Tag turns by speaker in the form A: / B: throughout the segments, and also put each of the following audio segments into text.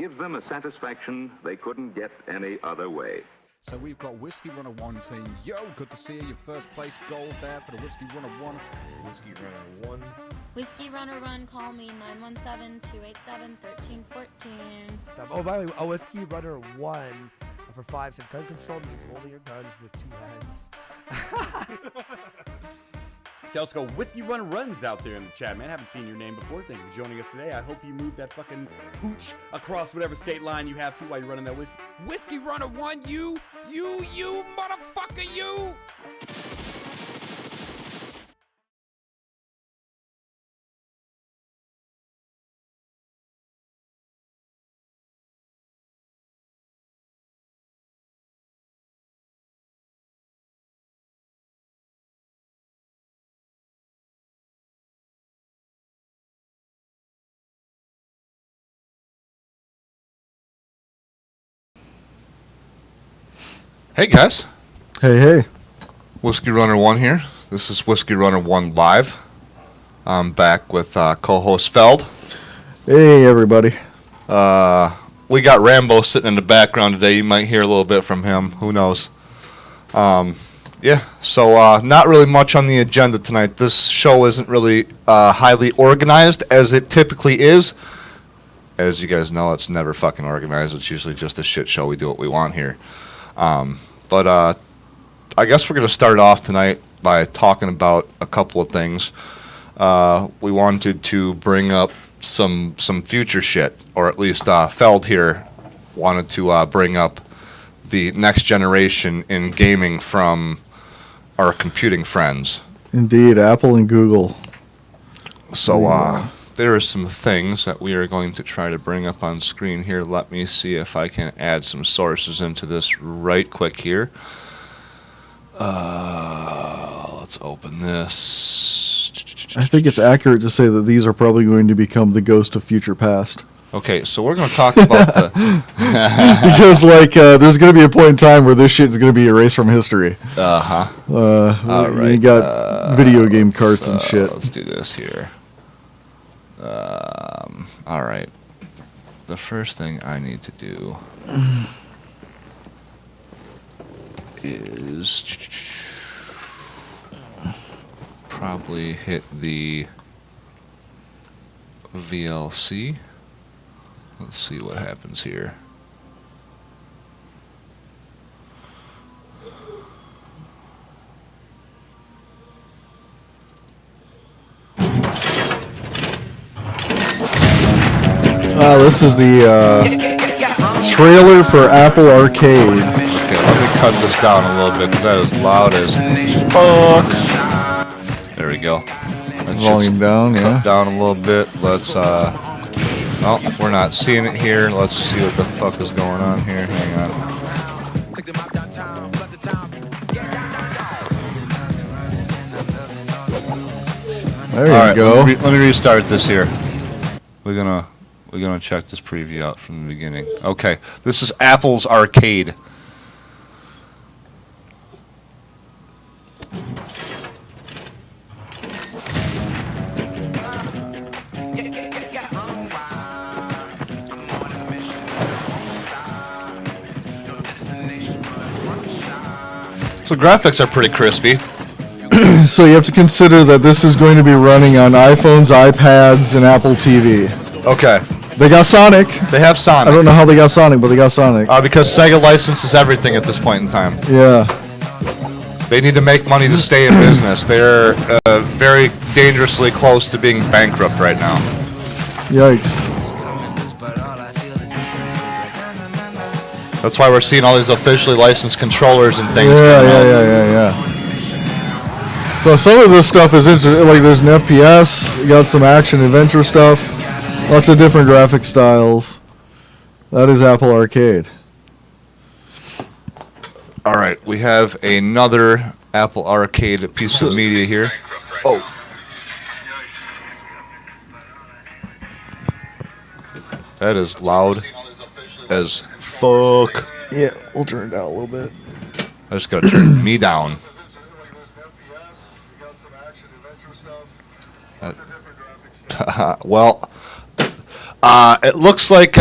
A: gives them a satisfaction they couldn't get any other way.
B: So we've got Whiskey Runner One saying, yo, good to see you. Your first place gold there for the Whiskey Runner One.
C: Whiskey Runner One.
D: WhiskeyRunnerOne, call me 917-287-1314.
C: Oh, by the way, a Whiskey Runner One for 5 cents. Gun control means holding your guns with 2 hands.
E: See, also go Whiskey Runner Runs out there in the chat, man. Haven't seen your name before. Thank you for joining us today. I hope you move that fucking hooch across whatever state line you have to while you're running that whiskey.
B: Whiskey Runner One, you motherfucker, you!
F: Hey guys,
G: Hey.
F: Whiskey Runner One here. This is Whiskey Runner One Live. I'm back with co-host Feld.
G: Hey, everybody.
F: We got Rambo sitting in the background today. You might hear a little bit from him. Who knows? Yeah. So not really much on the agenda tonight. This show isn't really highly organized as it typically is. As you guys know, it's never fucking organized. It's usually just a shit show. We do what we want here. But I guess we're going to start off tonight by talking about a couple of things. We wanted to bring up some future shit, or at least Feld here wanted to bring up the next generation in gaming from our computing friends.
G: Indeed, Apple and Google.
F: So there are some things that we are going to try to bring up on screen here. Let me see if I can add some sources into this right quick here. Let's open this.
G: I think it's accurate to say that these are probably going to become the ghost of future past.
F: Okay, so we're going to talk about the...
G: Because, there's going to be a point in time where this shit is going to be erased from history.
F: All right.
G: You got video game carts and shit.
F: Let's do this here. All right. The first thing I need to do is probably hit the VLC. Let's see what happens here.
G: This is the trailer for Apple Arcade.
F: Okay, let me cut this down a little bit because that is loud as fuck. There we go.
G: Volume down,
F: cut down a little bit. Let's, oh, we're not seeing it here. Let's see what the fuck is going on here. Hang on.
G: There you go.
F: Let me restart this here. We're gonna check this preview out from the beginning. Okay, this is Apple's Arcade. So graphics are pretty crispy.
G: So you have to consider that this is going to be running on iPhones, iPads, and Apple TV.
F: Okay.
G: They got Sonic.
F: They have Sonic.
G: I don't know how they got Sonic, but they got Sonic.
F: Because Sega licenses everything at this point in time.
G: Yeah.
F: They need to make money to stay in business. They're very dangerously close to being bankrupt right now.
G: Yikes.
F: That's why we're seeing all these officially licensed controllers and things.
G: Yeah. So some of this stuff is interesting. Like there's an FPS. You got some action adventure stuff. Lots of different graphic styles. That is Apple Arcade.
F: All right, we have another Apple Arcade piece of media here. Oh. That is loud as fuck.
G: Yeah, we'll turn it down a little bit.
F: I just gotta turn me down. Well, it looks like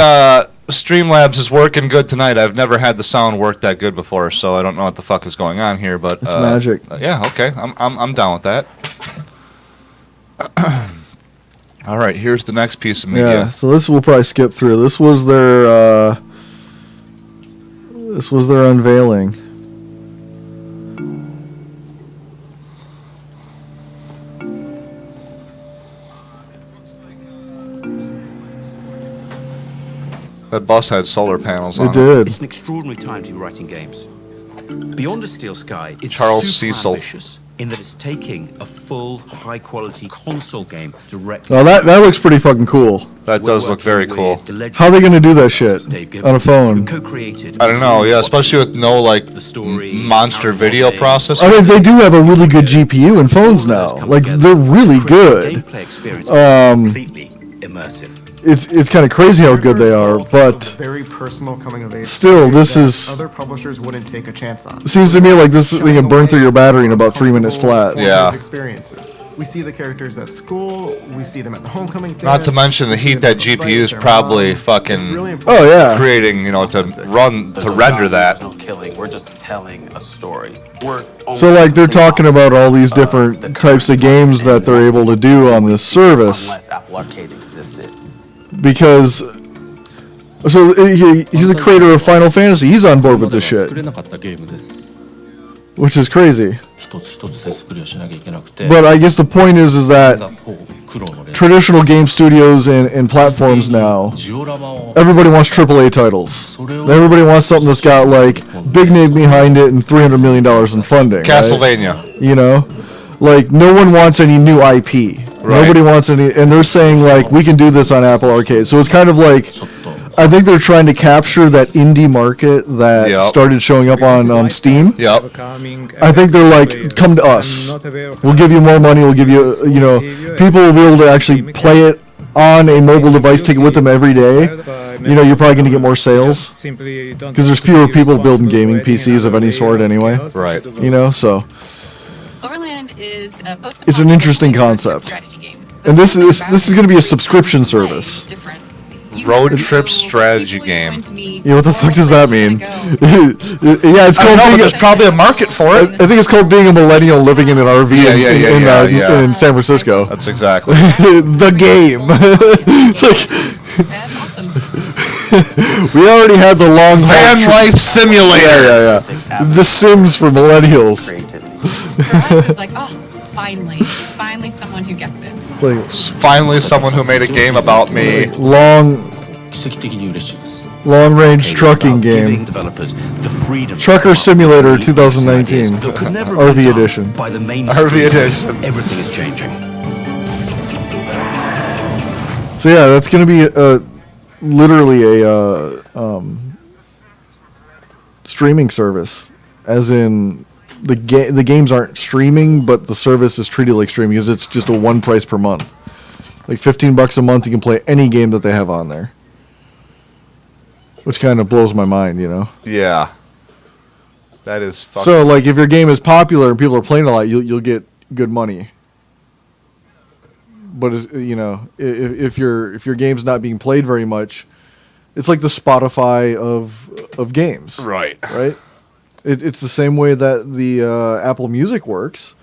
F: Streamlabs is working good tonight. I've never had the sound work that good before, so I don't know what the fuck is going on here. But
G: It's magic.
F: Yeah, okay, I'm down with that. All right, here's the next piece of media.
G: Yeah, so this we'll probably skip through. This was their unveiling.
F: That bus had solar panels on
G: It
F: it.
G: did.
H: It's an extraordinary time to be writing games. Beyond a Steel Sky is
F: Charles
H: super
F: Cecil.
H: ambitious in that it's taking a full, high-quality console game directly.
G: Oh, that looks pretty fucking cool.
F: That does look very cool.
G: How are they gonna do that shit on a phone?
H: Co-created.
F: I don't know, yeah, especially with no, like,
H: The story,
F: monster
H: how
F: video
H: they-
F: processor.
G: I mean, they do have a really good GPU in phones now. Like, they're really good.
H: Gameplay experience completely immersive.
G: It's kind of crazy how good they are, but
I: very personal coming of age.
G: still, this
I: that
G: is
I: other publishers wouldn't take a chance on.
G: seems to me like this thing can burn through your battery in about 3 minutes flat.
F: Yeah.
I: Experiences. We see the characters at school. We see them at the homecoming.
F: Not to
I: dance,
F: mention the
I: we see
F: heat
I: them
F: that
I: in the fight
F: GPU is
I: with their
F: probably
I: mom.
F: fucking
I: It's really important.
G: Oh yeah.
F: creating, to render that.
J: There's no killing. We're just telling a story.
G: So like they're talking about all these different types of games that they're able to do on this service
J: Unless Apple Arcade existed.
G: because. So he's the creator of Final Fantasy. He's on board with this shit, which is crazy. But I guess the point is that traditional game studios and platforms now, everybody wants AAA titles. Everybody wants something that's got like big name behind it and $300 million in funding. right?
F: Castlevania.
G: Like no one wants any new IP.
F: Right.
G: Nobody wants any, and they're saying like we can do this on Apple Arcade. So it's kind of like I think they're trying to capture that indie market that
F: Yep.
G: started showing up on Steam.
F: Yep.
G: I think they're like, come to us. We'll give you more money. We'll give you, people will be able to actually play it on a mobile device, take it with them every day. You're probably going to get more sales because there's fewer people building gaming PCs of any sort anyway.
F: Right.
G: So
K: Overland is a
G: it's an interesting concept.
K: strategy game.
G: And this is going to be a subscription service.
F: Road trip strategy game.
G: Yeah, what the fuck does that mean? Yeah, it's
F: I
G: called
F: don't know, but
G: being
F: there's probably a market for
G: I
F: it.
G: think it's called being a millennial living in an RV
F: Yeah.
G: in San Francisco.
F: That's exactly.
G: The game. It's like
K: That's awesome.
G: we already had the long
F: Van life simulator.
G: Yeah. The Sims for millennials.
K: For us, it was like, oh, finally someone who gets it.
G: It's like
F: Finally, someone who made a game about me.
G: long range trucking
H: Giving
G: game.
H: developers the freedom.
G: Trucker Simulator 2019
H: That could never have
G: RV
H: been done
G: edition.
H: By the mainstream.
F: RV edition.
H: Everything is changing.
G: So yeah, that's going to be literally a streaming service, as in the games aren't streaming, but the service is treated like streaming because it's just a one price per month, like $15 a month. You can play any game that they have on there, which kind of blows my mind,
F: Yeah. That is fucking.
G: So like, if your game is popular and people are playing a lot, you'll get good money. But if your game's not being played very much, it's like the Spotify of games.
F: Right.
G: It's the same way that the Apple Music works.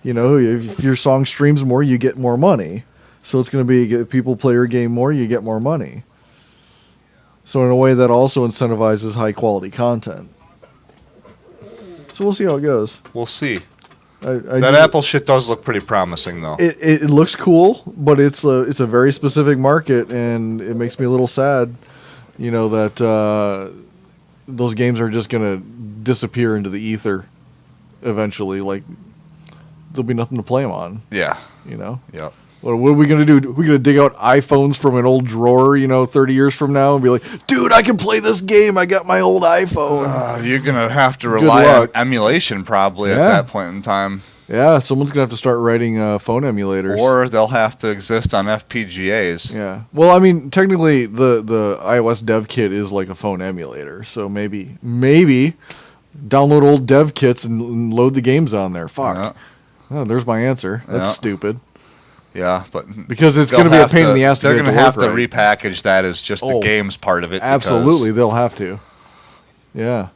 G: If your song streams more, you get more money. So it's going to be if people play your game more, you get more money. So in a way that also incentivizes high quality content. So we'll see how it goes.
F: We'll see.
G: That
F: Apple shit does look pretty promising, though.
G: It looks cool, but it's a very specific market, and it makes me a little sad, that those games are just gonna disappear into the ether eventually. Like there'll be nothing to play them on.
F: Yeah.
G: Yep. What are we gonna do? We're gonna dig out iPhones from an old drawer, 30 years from now, and be like, "Dude, I can play this game. I got my old iPhone."
F: You're gonna have to rely on emulation probably at
G: Yeah.
F: that point in time,
G: Yeah, someone's gonna have to start writing phone ememulators.
F: or they'll have to exist on FPGAs.
G: Yeah. Well, I mean, technically, the iOS dev kit is like a phone emulator, so maybe download old dev kits and load the games on there. Fuck.
F: Yeah.
G: Oh, there's my answer. That's
F: Yeah.
G: stupid.
F: Yeah, but
G: because it's going to be a pain in the ass.
F: They're
G: going to
F: have to
G: right.
F: repackage that as just the games part of it.
G: Absolutely, they'll have to. Yeah.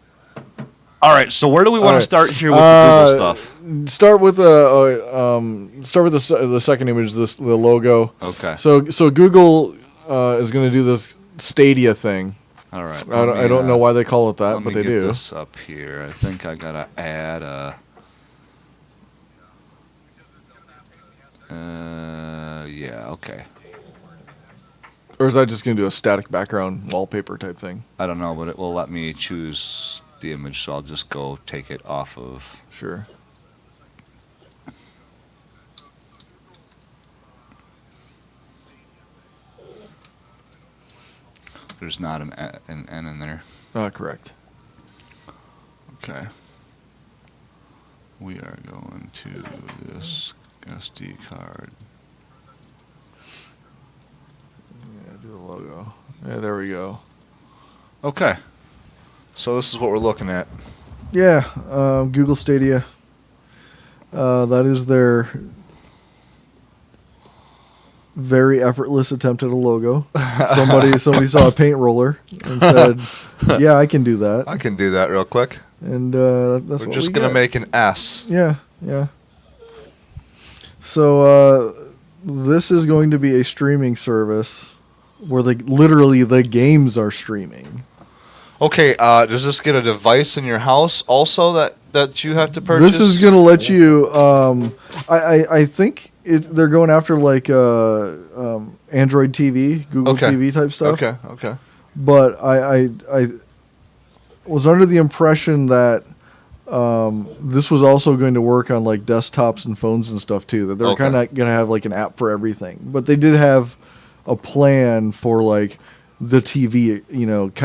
F: All right, so where do we want to start here with the Google stuff?
G: Start with the second image, the logo.
F: Okay.
G: So Google is going to do this Stadia thing.
F: All right.
G: I don't know why they call it that, but they do.
F: Let me get this up here. I think I gotta add a. Yeah. Okay.
G: Or is that just going to do a static background wallpaper type thing?
F: I don't know, but it will let me choose the image, so I'll just go take it off of.
G: Sure.
F: There's not an N in there.
G: Correct.
F: Okay. We are going to this SD card.
G: Yeah, do the logo. Yeah, there we go.
F: Okay. So this is what we're looking at.
G: Yeah, Google Stadia. That is their very effortless attempt at a logo. Somebody saw a paint roller and said, "Yeah, I can do that.
F: I can do that real quick."
G: And that's
F: we're just gonna make an S.
G: Yeah. So this is going to be a streaming service where literally the games are streaming.
F: Okay, does this get a device in your house also that you have to purchase?
G: This is going to let you. I think they're going after like Android TV, Google TV type stuff.
F: Okay.
G: But I was under the impression that this was also going to work on like desktops and phones and stuff too. That they're kind of going to have like an app for everything. But they did have a plan for like the TV,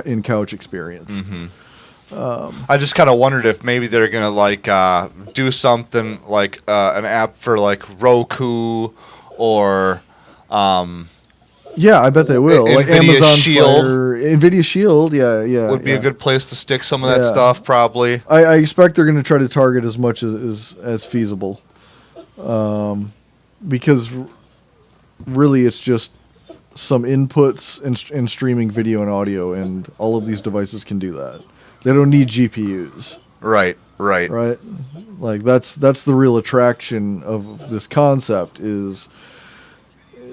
G: in couch experience.
F: Mm-hmm. I just kind of wondered if maybe they're gonna like do something like an app for like Roku or.
G: Yeah, I bet they will. Like Amazon
F: Shield.
G: Fire, NVIDIA Shield. Yeah.
F: Would be a good place to stick some of that stuff, probably.
G: I expect they're going to try to target as much as feasible, because really it's just some inputs and streaming video and audio, and all of these devices can do that. They don't need GPUs.
F: Right.
G: Like that's the real attraction of this concept is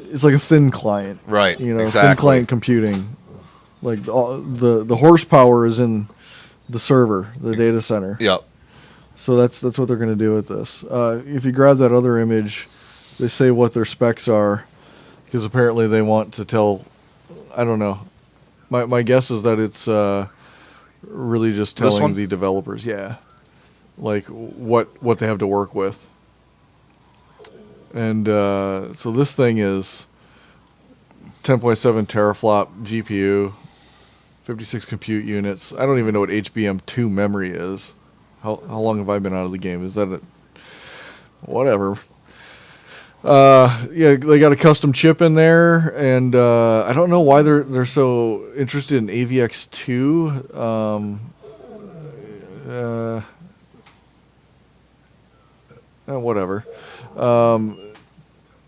G: it's like a thin client.
F: Right.
G: Thin client computing. Like the horsepower is in the server, the data center.
F: Yep.
G: So that's what they're going to do with this. If you grab that other image, they say what their specs are, because apparently they want to tell. I don't know. My guess is that it's really just telling the developers, like what they have to work with. And so this thing is 10.7 teraflop GPU, 56 compute units. I don't even know what HBM2 memory is. How long have I been out of the game? Is that whatever? They got a custom chip in there, and I don't know why they're so interested in AVX2. Whatever.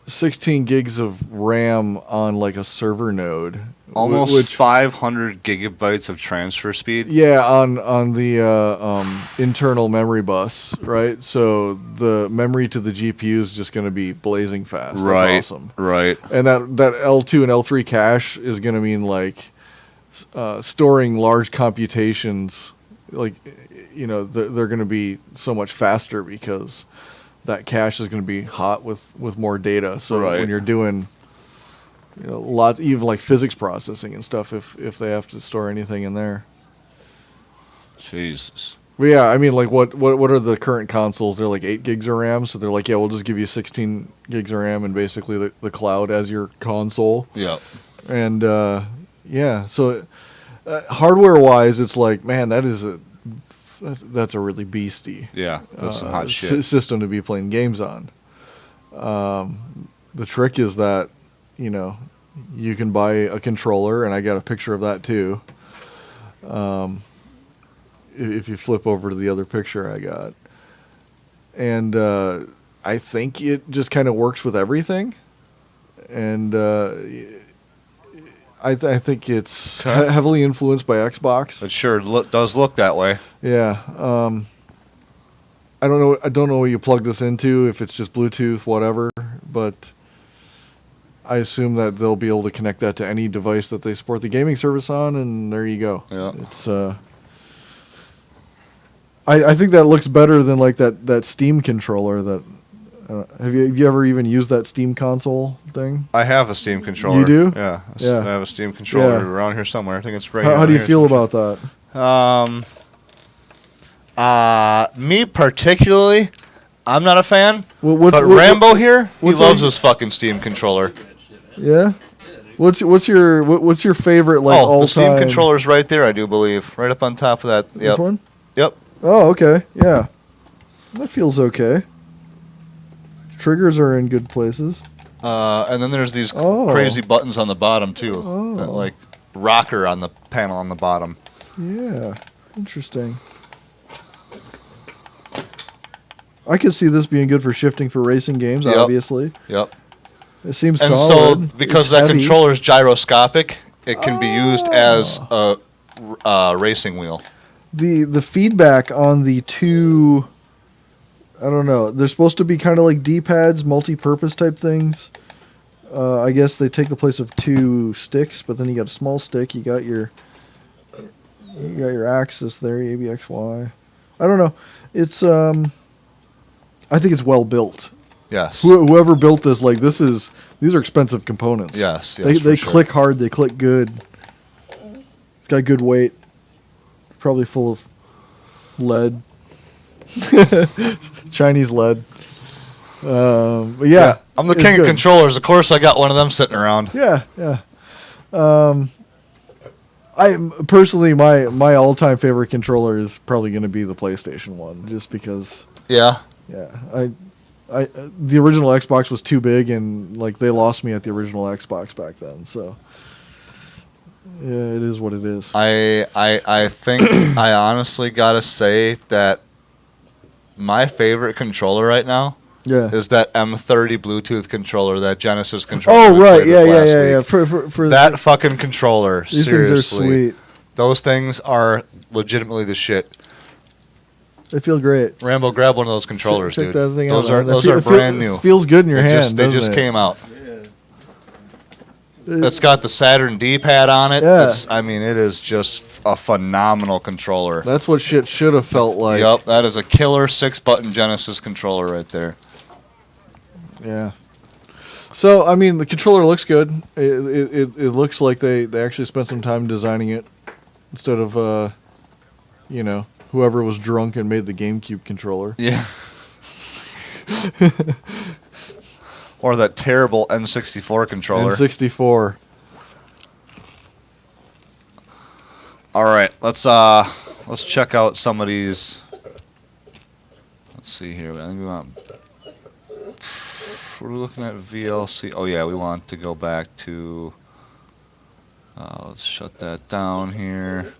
G: 16 gigs of RAM on like a server node.
F: Almost 500 gigabytes of transfer speed.
G: Yeah, on the internal memory bus, right? So the memory to the GPU is just going to be blazing fast.
F: Right.
G: That's awesome.
F: Right.
G: And that L2 and L3 cache is going to mean like storing large computations. Like, they're going to be so much faster because that cache is going to be hot with more data. So when you're doing even like physics processing and stuff, if they have to store anything in there.
F: Jesus.
G: But yeah, I mean, like what are the current consoles? They're like 8 gigs of RAM, so they're like, we'll just give you 16 gigs of RAM and basically the cloud as your console.
F: Yep.
G: And so hardware wise, it's like, man, that's a really beastie.
F: Yeah, that's some hot shit.
G: System to be playing games on. The trick is that, you can buy a controller, and I got a picture of that too. If you flip over to the other picture I got. And I think it just kind of works with everything. and I think it's heavily influenced by Xbox.
F: It sure does look that way.
G: Yeah. I don't know what you plug this into, if it's just Bluetooth, whatever, but I assume that they'll be able to connect that to any device that they support the gaming service on, and there you go.
F: Yeah.
G: It's I think that looks better than like that Steam controller that have you ever even used that Steam console thing?
F: I have a Steam controller.
G: You do?
F: Yeah.
G: Yeah.
F: I have a Steam controller
G: Yeah.
F: around here somewhere. I think it's right
G: How do you
F: here.
G: feel about that?
F: Me particularly, I'm not a fan.
G: Well,
F: but Rambo here, he loves
G: like-
F: his fucking Steam controller.
G: Yeah. What's your favorite like all
F: the Steam
G: time?
F: controller's right there, I do believe, right up on top of that.
G: This one?
F: Yep.
G: Oh, okay. Yeah. That feels okay. Triggers are in good places.
F: And then there's these crazy buttons on the bottom too. That like rocker on the panel on the bottom.
G: Yeah. Interesting. I could see this being good for shifting for racing games,
F: Yep.
G: obviously.
F: Yep.
G: It seems
F: and
G: solid.
F: so because
G: It's
F: that
G: heavy.
F: controller's gyroscopic, it can be used as a racing wheel.
G: The feedback on the two, I don't know. They're supposed to be kind of like D-pads, multi-purpose type things. I guess they take the place of two sticks, but then you got a small stick. You got your axis there, A, B, X, Y. I don't know. It's I think it's well built.
F: Yes.
G: Whoever built this, like these are expensive components.
F: Yes.
G: They click hard. They click good. It's got good weight. Probably full of lead. Chinese lead. But yeah,
F: I'm the
G: it's
F: king
G: good.
F: of controllers. Of course, I got one of them sitting around.
G: Yeah, yeah. I personally, my all-time favorite controller is probably going to be the PlayStation one, just because.
F: Yeah.
G: Yeah, the original Xbox was too big, and like they lost me at the original Xbox back then. So yeah, it is what it is.
F: I think I honestly gotta say that my favorite controller right now is that M30 Bluetooth controller, that Genesis controller.
G: Oh
F: we
G: right,
F: played
G: yeah,
F: with
G: yeah,
F: last
G: yeah,
F: week.
G: yeah. For
F: that fucking controller.
G: These
F: seriously,
G: things are sweet.
F: Those things are legitimately the shit.
G: They feel great.
F: Rambo, grab one of those controllers,
G: Check
F: dude.
G: that thing
F: those
G: out.
F: are brand new.
G: Feels good in your hand.
F: They just came out. It's got the Saturn D-pad on it.
G: Yeah.
F: It is just a phenomenal controller.
G: That's what shit should have felt like.
F: Yep, that is a killer 6-button Genesis controller right there.
G: Yeah. So the controller looks good. It looks like they actually spent some time designing it instead of whoever was drunk and made the GameCube controller.
F: Yeah. Or that terrible N64 controller.
G: N64.
F: All right, let's check out some of these. Let's see here. I think we want. We're looking at VLC. Oh yeah, we want to go back to. Let's shut that down here.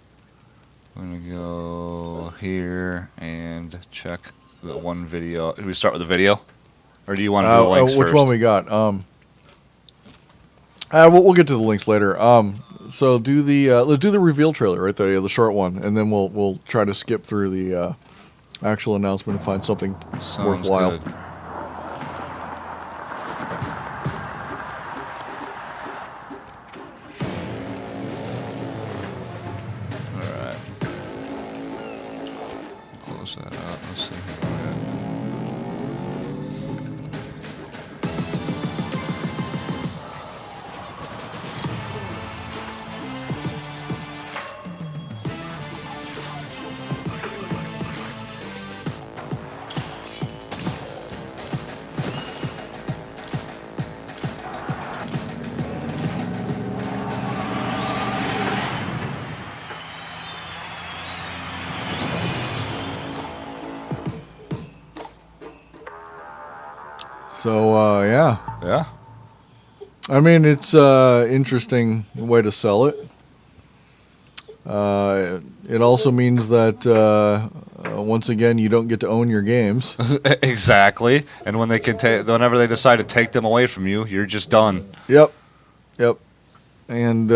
F: We're gonna go here and check the one video. Do we start with the video, or do you want to do the links
G: which
F: first?
G: one we got? We'll get to the links later. So let's do the reveal trailer right there, the short one, and then we'll try to skip through the actual announcement and find something worthwhile.
F: Good. Close that out. Let's see here.
G: So yeah.
F: Yeah.
G: It's interesting way to sell it. It also means that Once again, you don't get to own your games.
F: Exactly. And when they can whenever they decide to take them away from you, you're just done.
G: Yep. And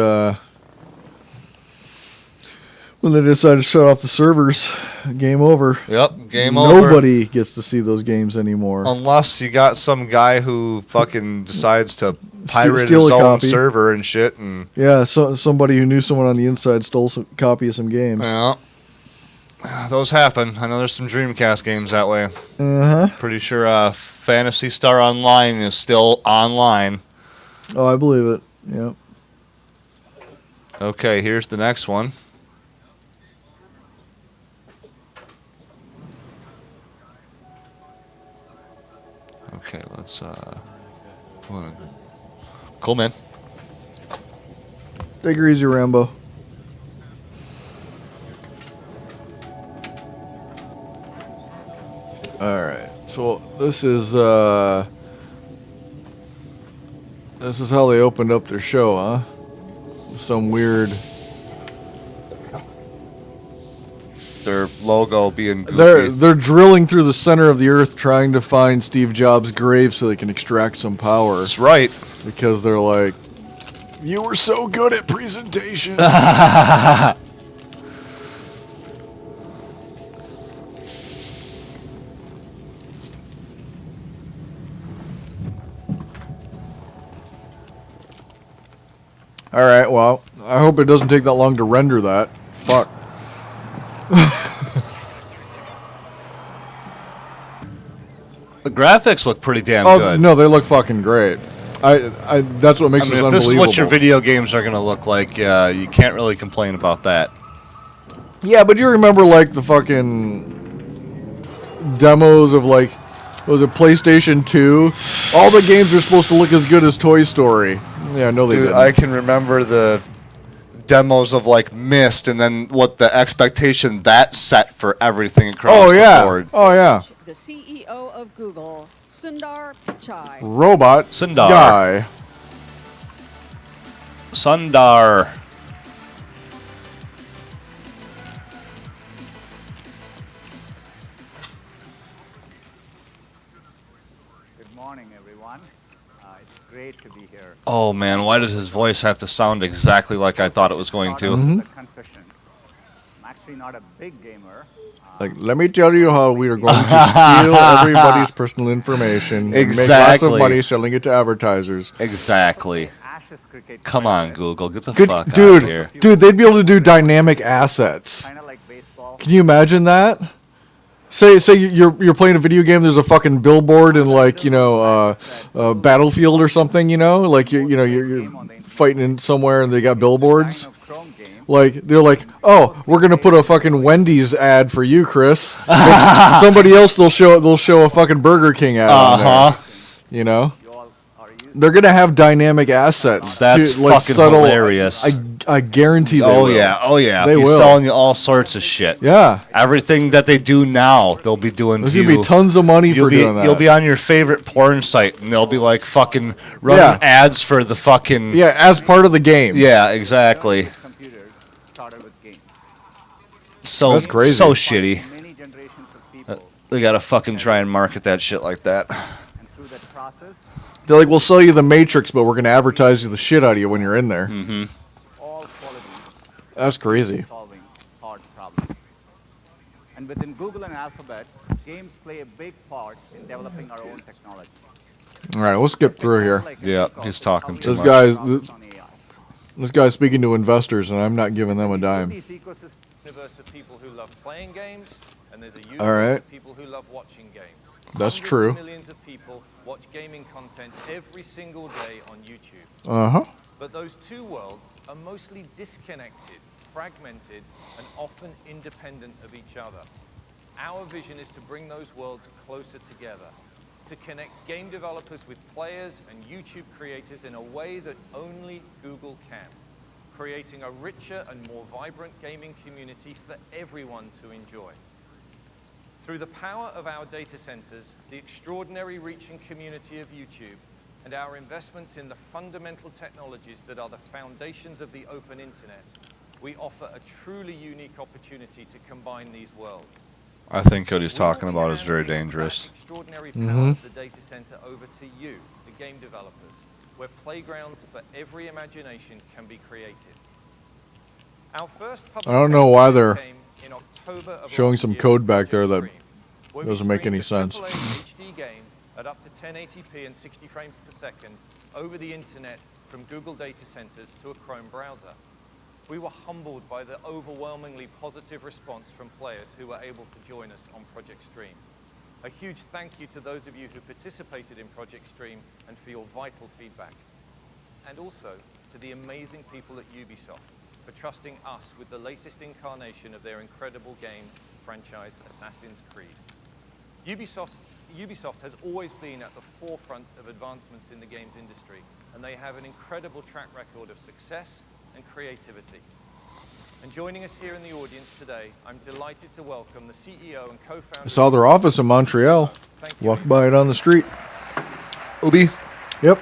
G: when they decide to shut off the servers, game over.
F: Yep, game over.
G: Nobody gets to see those games anymore.
F: Unless you got some guy who fucking decides to pirate
G: steal
F: his
G: a
F: own
G: copy.
F: server and shit. And
G: Yeah, so somebody who knew someone on the inside stole some copy of some games.
F: yeah, those happen. I know there's some Dreamcast games that way. Pretty sure Phantasy Star Online is still online.
G: Oh, I believe it. Yep.
F: Okay, here's the next one. Okay, let's cool, man.
G: Take her easy, Rambo. Alright, so this is how they opened up their show, huh? Some weird...
F: Their logo being goofy.
G: They're drilling through the center of the earth trying to find Steve Jobs' grave so they can extract some power.
F: That's right.
G: Because they're like, you were so good at presentations. Alright, well, I hope it doesn't take that long to render that. Fuck.
F: The graphics look pretty damn
G: Oh,
F: good.
G: no, they look fucking great. That's what makes this
F: if
G: unbelievable.
F: this is what your video games are going to look like, you can't really complain about that.
G: Yeah, but you remember, like, the fucking demos of, like, was it PlayStation 2? All the games are supposed to look as good as Toy Story. Yeah, no, they didn't.
F: I can remember the demos of, like, Myst, and then what the expectation that set for everything across the board.
G: Oh, yeah.
L: The CEO of Google, Sundar Pichai.
G: Robot
F: Sundar.
G: guy.
F: Sundar.
M: Good morning, everyone. It's great to be here.
F: Oh, man, why does his voice have to sound exactly like I thought it was going to?
M: Confession. I'm actually not a big gamer.
G: Like, let me tell you how we are going to steal everybody's personal information and make lots of money selling it to advertisers.
F: Exactly. Come on, Google, get the
G: Good,
F: fuck out
G: dude,
F: of here.
G: dude, they'd be able to do dynamic assets. Can you imagine that? Say you're playing a video game. There's a fucking billboard in, like, you know, Battlefield or something. You know, like you're fighting in somewhere and they got billboards. Like, they're like, oh, we're gonna put a fucking Wendy's ad for you, Chris. Somebody else they'll show a fucking Burger King ad. On there, you know, they're gonna have dynamic assets.
F: That's
G: like,
F: fucking
G: subtle,
F: hilarious.
G: I guarantee they will.
F: Oh yeah.
G: They
F: Be
G: will.
F: selling you all sorts of shit.
G: Yeah.
F: Everything that they do now, they'll be doing.
G: There's
F: to
G: gonna
F: you.
G: be tons of money for doing that.
F: You'll be on your favorite porn site, and they'll be like fucking running ads for the fucking.
G: Yeah, as part of the game.
F: Yeah, exactly. So
G: That's crazy.
F: So shitty. They gotta fucking try and market that shit like that.
G: They're like, we'll sell you the Matrix, but we're gonna advertise you the shit out of you when you're in there.
F: Mm-hmm.
G: That's crazy.
M: Solving hard problems. And within Google and Alphabet, games play a big part in developing our own technology.
G: All right, let's skip through here.
F: Yeah, he's talking too
G: This
F: much.
G: this guy's speaking to investors, and I'm not giving them a dime.
N: Universe of people who love playing games, and there's a universe
G: All right.
N: of people who love watching games.
G: That's
N: Hundreds of
G: true.
N: Millions of people watch gaming content every single day on YouTube.
G: Uh-huh.
N: But those two worlds are mostly disconnected, fragmented, and often independent of each other. Our vision is to bring those worlds closer together, to connect game developers with players and YouTube creators in a way that only Google can, creating a richer and more vibrant gaming community for everyone to enjoy. Through the power of our data centers, the extraordinary reach and community of YouTube, and our investments in the fundamental technologies that are the foundations of the open internet, we offer a truly unique opportunity to combine these worlds.
F: I think what he's talking about is very dangerous.
N: Extraordinary power of the data center over to you, the game developers, where playgrounds for every imagination can be created. Our first
G: I don't know why they're showing some code back there that doesn't make any sense.
N: HD game at up to 1080p and 60 frames per second over the internet from Google data centers to a Chrome browser. We were humbled by the overwhelmingly positive response from players who were able to join us on Project Stream. A huge thank you to those of you who participated in Project Stream and for your vital feedback. And also to the amazing people at Ubisoft for trusting us with the latest incarnation of their incredible game franchise, Assassin's Creed. Ubisoft has always been at the forefront of advancements in the games industry, and they have an incredible track record of success and creativity. And joining us here in the audience today, I'm delighted to welcome the CEO and co-founder.
G: I saw their office in Montreal. Walked by it on the street.
F: Ubi?
G: Yep.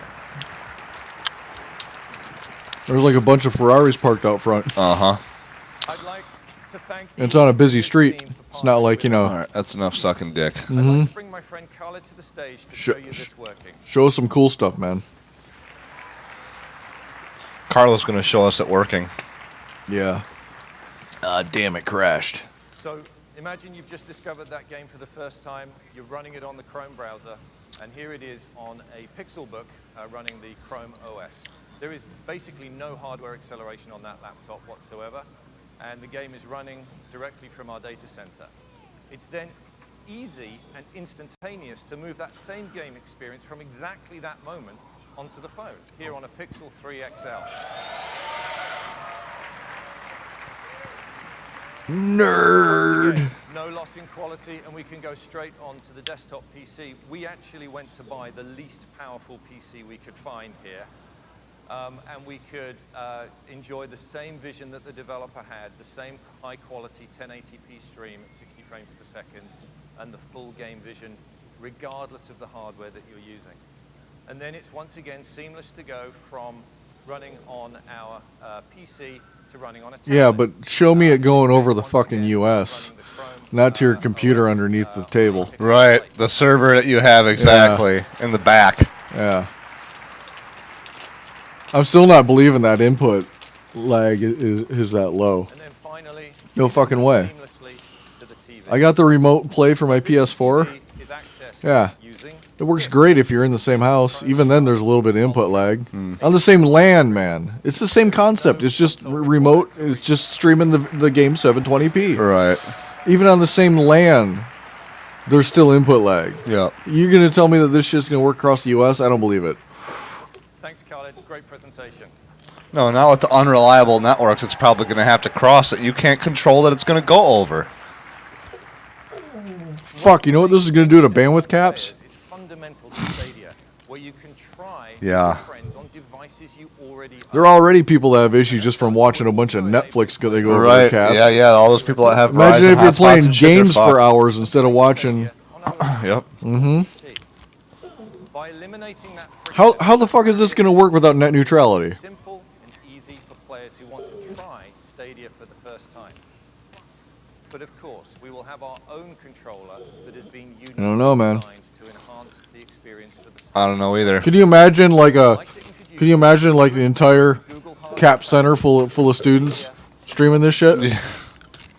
G: There's like a bunch of Ferraris parked out front.
F: Uh-huh.
N: I'd like to thank
G: it's on a busy street. It's not like, you know.
F: All right, that's enough sucking dick.
N: I'd like to bring my friend Khaled to the stage to show you this working.
G: Show us some cool stuff, man.
F: Carlos going to show us it working.
G: Yeah. Damn, it crashed.
N: So imagine you've just discovered that game for the first time. You're running it on the Chrome browser, and here it is on a Pixelbook running the Chrome OS. There is basically no hardware acceleration on that laptop whatsoever, and the game is running directly from our data center. It's then easy and instantaneous to move that same game experience from exactly that moment onto the phone, here on a Pixel 3 XL.
G: Nerd!
N: Again, no loss in quality, and we can go straight onto the desktop PC. We actually went to buy the least powerful PC we could find here, and we could enjoy the same vision that the developer had, the same high-quality 1080p stream at 60 frames per second, and the full game vision, regardless of the hardware that you're using. And then it's once again seamless to go from running on our PC to running on a tablet.
G: Yeah, but show me it going over the fucking US, not to your computer underneath the table.
F: Right, the server that you have exactly in the back.
G: Yeah. I'm still not believing that input lag is that low.
N: And then finally,
G: no fucking way.
N: seamlessly to the TV.
G: I got the remote play for my PS4. Yeah. It works great if you're in the same house. Even then, there's a little bit of input lag. On the same LAN, man. It's the same concept. It's just remote. It's just streaming the game 720p.
F: Right.
G: Even on the same LAN, there's still input lag.
F: Yeah.
G: You're going to tell me that this shit's going to work across the US? I don't believe it.
N: Thanks, Khaled. Great presentation.
F: No, now with the unreliable networks, it's probably going to have to cross it. You can't control that it's going to go over.
G: Fuck, you know what this is going to do to bandwidth caps?
F: Yeah.
G: There are already people that have issues just from watching a bunch of Netflix go over their caps.
F: Yeah, yeah, all those people that have
G: Imagine
F: Verizon
G: if you're
F: hotspots
G: playing
F: and shit, they're
G: games for
F: fucked.
G: hours instead of watching.
F: Yep.
N: By eliminating that
G: How the fuck is this going to work without net neutrality?
N: simple and easy for players who want to try Stadia for the first time. But of course, we will have our own controller that has been uniquely
G: I don't know, man.
N: designed to enhance the experience for the
F: I don't know either.
G: Could you imagine like the entire cap center full of students streaming this shit? Can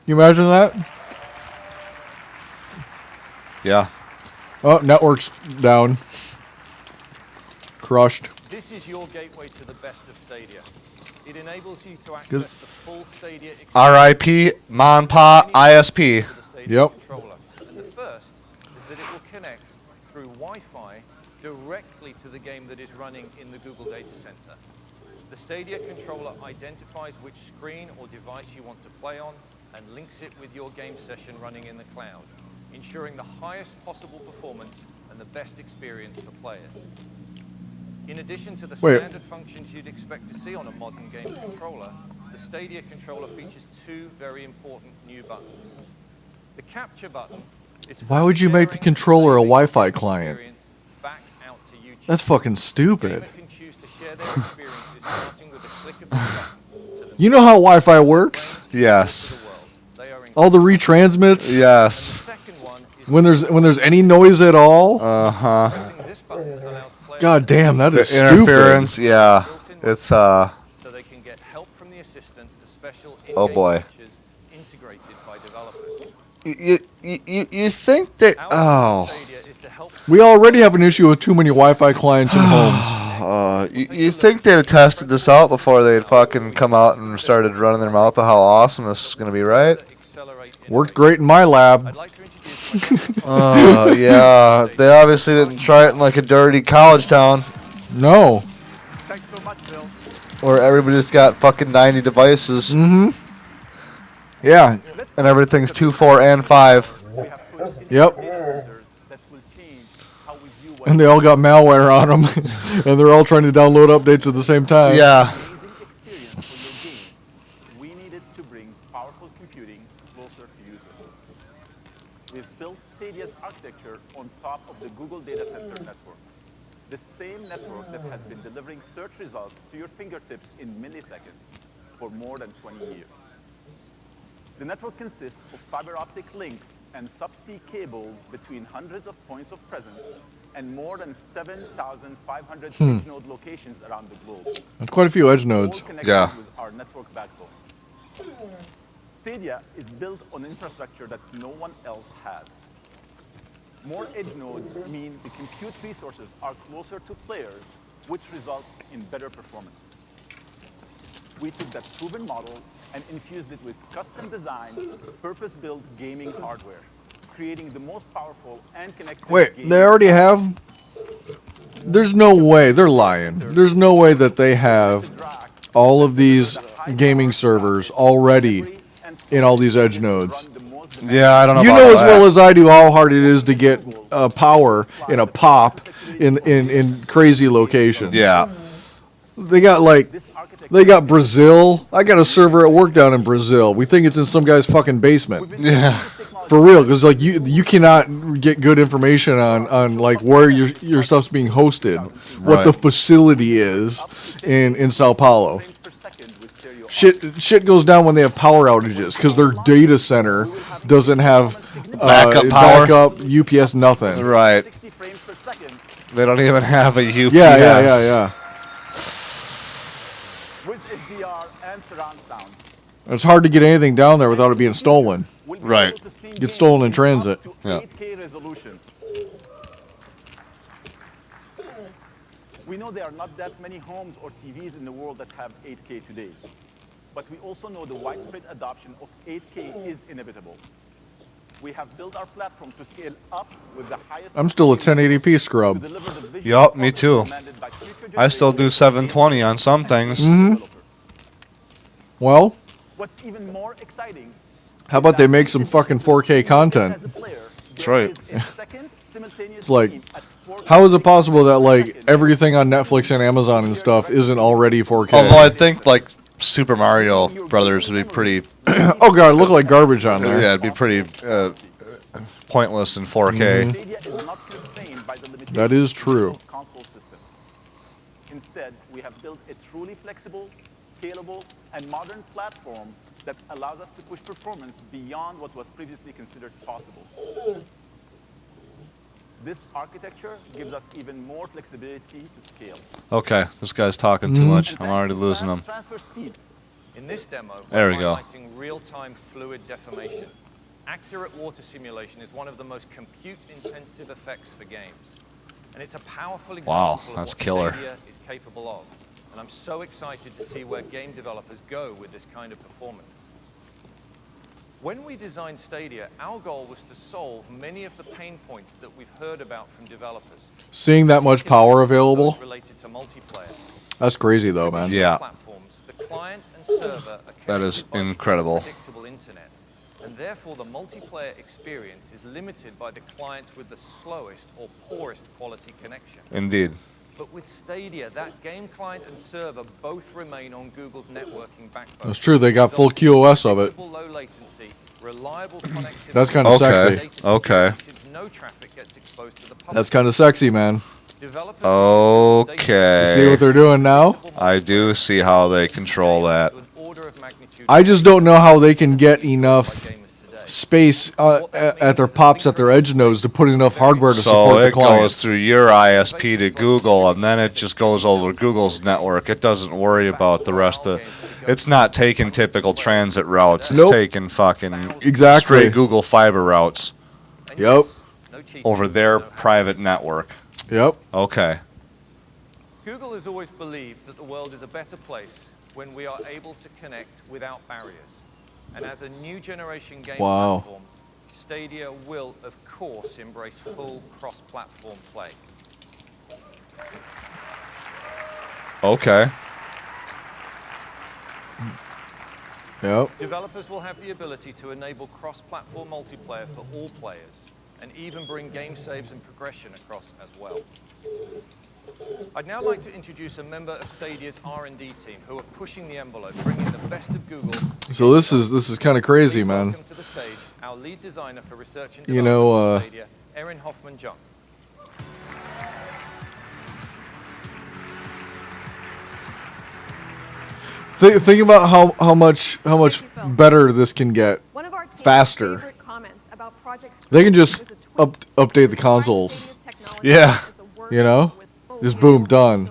G: you imagine that?
F: Yeah.
G: Oh, network's down. Crushed.
N: This is your gateway to the best of Stadia. It enables you to access the full Stadia experience.
F: RIP, Monpa, ISP.
G: Yep.
N: Controller. And the first is that it will connect through Wi-Fi directly to the game that is running in the Google Data Center. The Stadia controller identifies which screen or device you want to play on and links it with your game session running in the cloud, ensuring the highest possible performance and the best experience for players. In addition to the standard functions you'd expect to see on a modern game controller, the Stadia controller features two very important new buttons. The capture button is for
G: Why would you make the controller a Wi-Fi client?
N: back out to YouTube.
G: That's fucking stupid.
N: Gamer can choose to share their experiences starting with a click of the button to the
G: You know how Wi-Fi works?
F: Yes.
G: All the retransmits?
F: Yes.
G: When there's any noise at all.
N: Pressing this button allows players
G: God damn, that is
F: The interference, yeah. It's
N: so they can get help from the assistant, the special
F: Oh boy.
N: features integrated by developers.
F: You think that
G: We already have an issue with too many Wi-Fi clients in homes.
F: you think they'd have tested this out before they'd fucking come out and started running their mouth of how awesome this is gonna be, right?
G: Worked great in my lab.
F: Yeah. They obviously didn't try it in like a dirty college town.
G: No.
M: Thanks so much, Bill.
F: Where everybody's got fucking 90 devices.
G: Mm-hmm. Yeah.
F: And everything's 2, 4, and 5.
G: Yep. And they all got malware on them, and they're all trying to download updates at the same time.
F: Yeah.
M: We needed to bring powerful computing closer to users. We've built Stadia's architecture on top of the Google Data Center network. The same network that has been delivering search results to your fingertips in milliseconds for more than 20 years. The network consists of fiber optic links and subsea cables between hundreds of points of presence and more than 7,500 edge node locations around the globe.
G: That's quite a few edge nodes.
M: All connected with our network backbone. Stadia is built on infrastructure that no one else has. More edge nodes mean the compute resources are closer to players, which results in better performance. We took that proven model and infused it with custom-designed, purpose-built gaming hardware, creating the most powerful and connected
G: Wait,
M: game.
G: they already have? There's no way. They're lying. There's no way that they have all of these gaming servers already in all these edge nodes.
F: Yeah, I don't know.
G: You know as well as I do how hard it is to get power in a pop in crazy locations.
F: Yeah.
G: They got Brazil. I got a server at work down in Brazil. We think it's in some guy's fucking basement.
F: Yeah.
G: For real, because like you cannot get good information on like where your stuff's being hosted, what
F: Right.
G: the facility is in Sao Paulo. Shit goes down when they have power outages because their data center doesn't have
F: Backup power?
G: backup, UPS, nothing.
F: Right. They don't even have a UPS.
G: Yeah.
M: With HDR and surround sound.
G: It's hard to get anything down there without it being stolen.
F: Right.
G: Gets stolen in transit.
F: Yeah.
M: 8K resolution. We know there are not that many homes or TVs in the world that have 8K today. But we also know the widespread adoption of 8K is inevitable. We have built our platform to scale up with the highest...
G: I'm still a 1080p scrub.
F: Yup, me too. I still do 720 on some things.
G: Mm-hmm. Well,
M: What's even more exciting,
G: how about they make some fucking 4K content?
F: That's right.
G: It's like, how is it possible that like everything on Netflix and Amazon and stuff isn't already 4K?
F: Although I think like Super Mario Brothers would be pretty.
G: Oh god, it looked like garbage on there.
F: Yeah, it'd be pretty pointless in 4K.
G: That is true.
M: console system. Instead, we have built a truly flexible, scalable, and modern platform that allows us to push performance beyond what was previously considered possible. This architecture gives us even more flexibility to scale.
F: Okay, this guy's talking too much. I'm already losing him.
M: Transfer speed.
N: In this demo,
F: There we
N: we're
F: go.
N: highlighting real-time fluid deformation. Accurate water simulation is one of the most compute-intensive effects for games. And it's a powerful example
F: Wow,
N: of
F: that's
N: what
F: killer.
N: Stadia is capable of. And I'm so excited to see where game developers go with this kind of performance. When we designed Stadia, our goal was to solve many of the pain points that we've heard about from developers.
G: Seeing that much power available,
N: Related to multiplayer.
G: that's crazy though, man.
F: Yeah.
N: Platforms, the client and server are
F: That is
N: connected by the
F: incredible.
N: predictable internet, and therefore the multiplayer experience is limited by the client with the slowest or poorest quality connection.
F: Indeed.
N: But with Stadia, that game client and server both remain on Google's networking backbone.
G: That's true, they got full QoS of it.
N: Low latency, reliable connectivity.
G: That's kinda sexy.
F: Okay.
N: No traffic gets exposed to the public.
G: That's kind of sexy, man.
F: Okay.
G: You see what they're doing now?
F: I do see how they control that.
G: I just don't know how they can get enough space at their pops at their edge nodes to put enough hardware to
F: So
G: support the
F: it
G: clients.
F: goes through your ISP to Google, and then it just goes over Google's network. It doesn't worry about the rest of. It's not taking typical transit routes. It's taking fucking straight Google fiber routes.
G: Yep.
F: Over their private network.
G: Yep.
F: Okay.
N: Google has always believed that the world is a better place when we are able to connect without barriers. And as a new generation game platform, Stadia will, of course, embrace full cross-platform play.
F: Okay.
G: Yep.
N: Developers will have the ability to enable cross-platform multiplayer for all players, and even bring game saves and progression across as well. I'd now like to introduce a member of Stadia's R&D team who are pushing the envelope, bringing the best of Google.
G: So this is kind of crazy, man.
N: Welcome to the stage our lead designer for research and
G: You
N: development
G: know,
N: at Stadia, Erin Hoffman-Jung.
G: Think about how much better this can get faster. They can just update the consoles.
F: Yeah.
G: You know, just boom, done.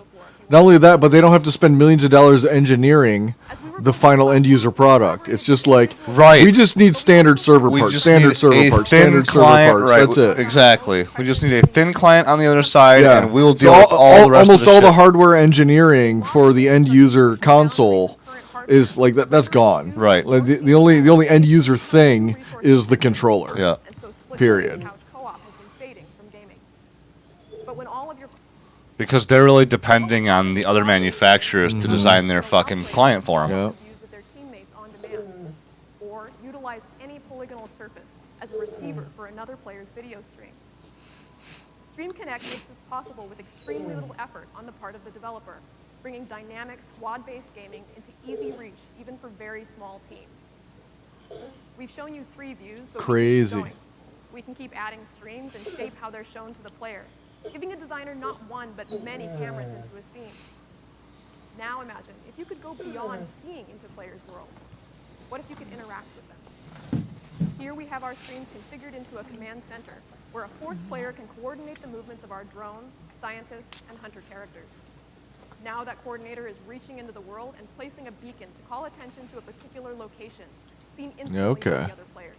G: Not only that, but they don't have to spend millions of dollars engineering the final end user product. It's just like, we just need standard server parts, standard server parts. That's it.
F: Exactly. We just need a thin client on the other side, and we'll deal
G: So
F: with all the rest
G: almost
F: of the
G: all the
F: shit.
G: hardware engineering for the end user console is like that's gone.
F: Right.
G: Like the only end user thing is the controller.
F: Yeah.
G: Period.
F: Because they're really depending on the other manufacturers to design their fucking client for them.
G: Yeah.
L: Or utilize any polygonal surface as a receiver for another player's video stream. Stream Connect makes this possible with extremely little effort on the part of the developer, bringing dynamic squad-based gaming into easy reach even for very small teams. We've shown you 3 views, but
G: Crazy.
L: we can keep adding streams and shape how they're shown to the player, giving a designer not one but many cameras into a scene. Now imagine if you could go beyond seeing into players' worlds. What if you could interact with them? Here we have our streams configured into a command center where a 4th player can coordinate the movements of our drone, scientists, and hunter characters. Now that coordinator is reaching into the world and placing a beacon to call attention to a particular location, seen instantly by the other players.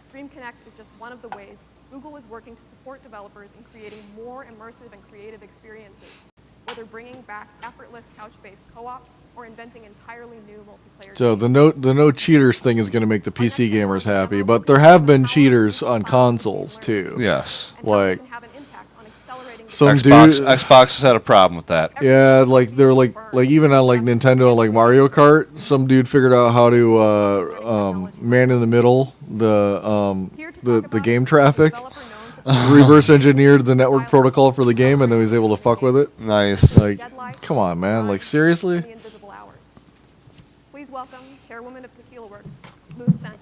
L: Stream Connect is just one of the ways Google is working to support developers in creating more immersive and creative experiences, whether bringing back effortless couch-based co-op or inventing entirely new multiplayer.
G: So the no cheaters thing is going to make the PC gamers happy, but there have been cheaters on consoles too.
F: Yes.
G: Like some
F: Xbox has had a problem with that.
G: Yeah, like they're like even on like Nintendo and like Mario Kart, some dude figured out how to man in the middle the game traffic. Reverse engineered the network protocol for the game, and then he was able to fuck with it.
F: Nice.
G: Like, come on, man. Like, seriously?
L: Please welcome Chairwoman of Tequila Works.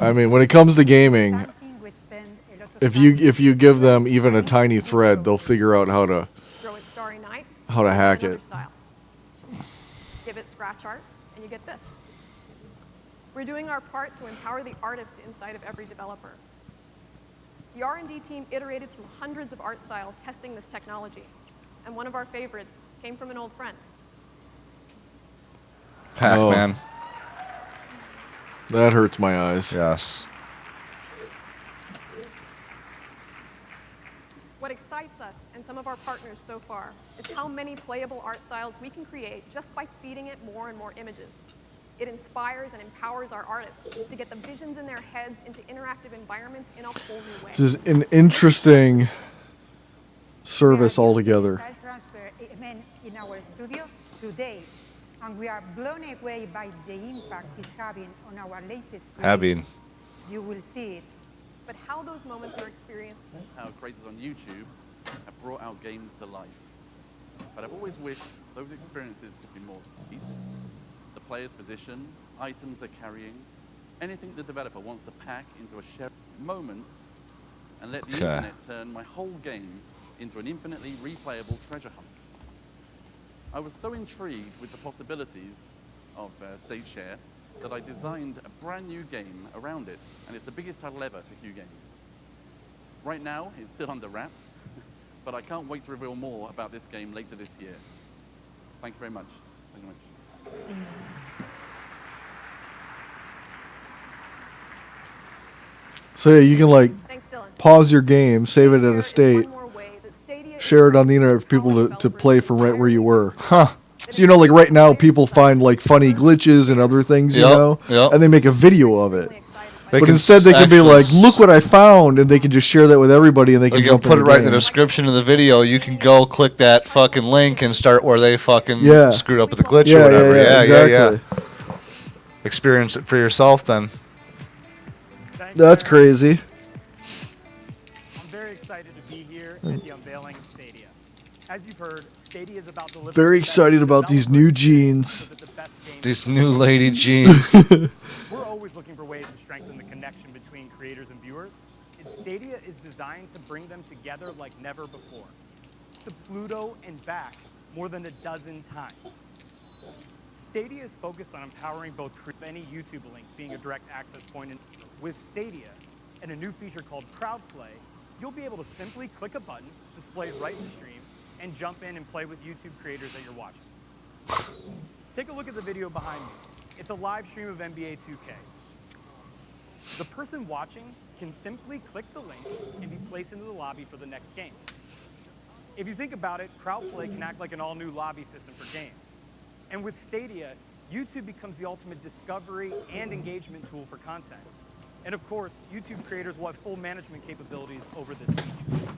G: I mean, when it comes to gaming, if you give them even a tiny thread, they'll figure out how to hack it.
L: Give it scratch art, and you get this. We're doing our part to empower the artist inside of every developer. The R&D team iterated through hundreds of art styles testing this technology, and one of our favorites came from an old friend.
F: Pac-Man.
G: That hurts my eyes.
F: Yes.
L: What excites us and some of our partners so far is how many playable art styles we can create just by feeding it more and more images. It inspires and empowers our artists to get the visions in their heads into interactive environments in a whole new way.
G: This is an interesting service altogether.
O: Transfer in our studio today, and we are blown away by the impact it's having on our latest creation. You will see it.
L: But how those moments are experienced.
P: How creators on YouTube have brought our games to life. But I've always wished those experiences could be more sweet. The player's position, items they're carrying, anything the developer wants to pack into a shared moments and let the internet turn my whole game into an infinitely replayable treasure hunt. I was so intrigued with the possibilities of Stage Share that I designed a brand new game around it, and it's the biggest title ever for Hugh Games. Right now, it's still under wraps, but I can't wait to reveal more about this game later this year. Thank you very much. Thank you very much.
G: So yeah, you can like
L: Thanks, Dylan.
G: pause your game, save it at a state, share it on the internet for people to play from right where you were.
F: Huh.
G: So you know, like right now, people find like funny glitches and other things, you know, and they make a video of it. But instead, they can be like, "Look what I found," and they can just share that with everybody, and they can
F: You can
G: jump
F: put it
G: in
F: right in
G: game.
F: the description of the video. You can go click that fucking link and start where they fucking screwed up with the glitch or whatever. Yeah. Experience it for yourself then.
G: That's crazy.
Q: I'm very excited to be here at the unveiling of Stadia. As you've heard, Stadia is about delivering
G: Very excited about these new jeans.
F: These new lady jeans.
Q: We're always looking for ways to strengthen the connection between creators and viewers, and Stadia is designed to bring them together like never before. To Pluto and back more than a dozen times. Stadia is focused on empowering both any YouTube link being a direct access point. And with Stadia and a new feature called Crowdplay, you'll be able to simply click a button displayed right in the stream and jump in and play with YouTube creators that you're watching. Take a look at the video behind me. It's a live stream of NBA 2K. The person watching can simply click the link and be placed into the lobby for the next game. If you think about it, Crowdplay can act like an all-new lobby system for games. And with Stadia, YouTube becomes the ultimate discovery and engagement tool for content. And of course, YouTube creators will have full management capabilities over this feature.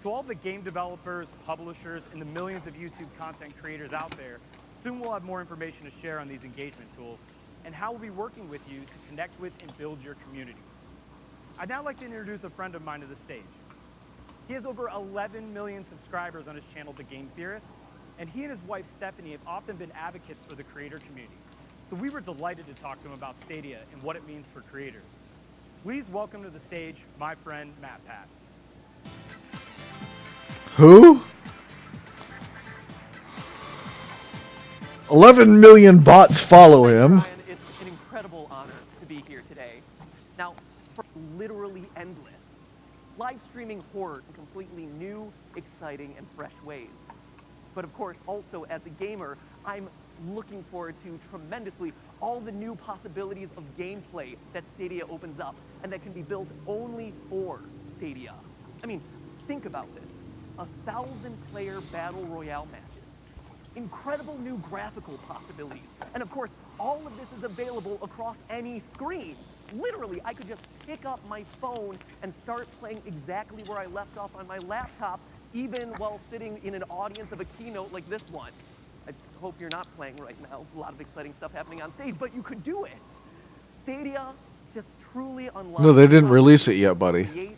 Q: To all the game developers, publishers, and the millions of YouTube content creators out there, soon we'll have more information to share on these engagement tools and how we'll be working with you to connect with and build your communities. I'd now like to introduce a friend of mine to the stage. He has over 11 million subscribers on his channel, The Game Theorist, and he and his wife, Stephanie, have often been advocates for the creator community. So we were delighted to talk to him about Stadia and what it means for creators. Please welcome to the stage my friend, Matt Pat.
G: Who? 11 million bots follow him.
R: It's an incredible honor to be here today. Now, for literally endless, live streaming horror in completely new, exciting, and fresh ways. But of course, also as a gamer, I'm looking forward to tremendously all the new possibilities of gameplay that Stadia opens up and that can be built only for Stadia. I mean, think about this. 1,000-player battle royale matches. Incredible new graphical possibilities. And of course, all of this is available across any screen. Literally, I could just pick up my phone and start playing exactly where I left off on my laptop, even while sitting in an audience of a keynote like this one. I hope you're not playing right now. A lot of exciting stuff happening on stage, but you could do it. Stadia just truly unlocks...
G: No, they didn't release it yet, buddy.
R: Create,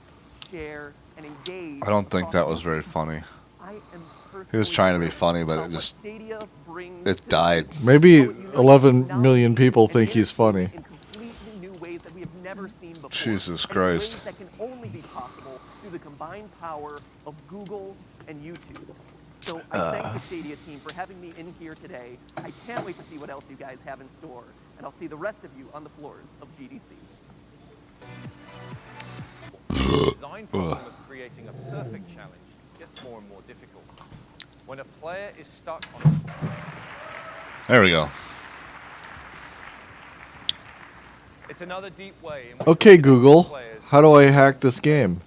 R: share, and engage.
F: I don't think that was very funny. He was trying to be funny, but it died.
G: Maybe 11 million people think he's funny.
F: Jesus Christ.
R: That can only be possible through the combined power of Google and YouTube. So I thank the Stadia team for having me in here today. I can't wait to see what else you guys have in store. And I'll see the rest of you on the floors of GDC.
N: The design problem of creating a perfect challenge gets more and more difficult. When a player is stuck on...
F: There we go.
N: It's another deep way in which
G: Okay, Google, how do I hack this game?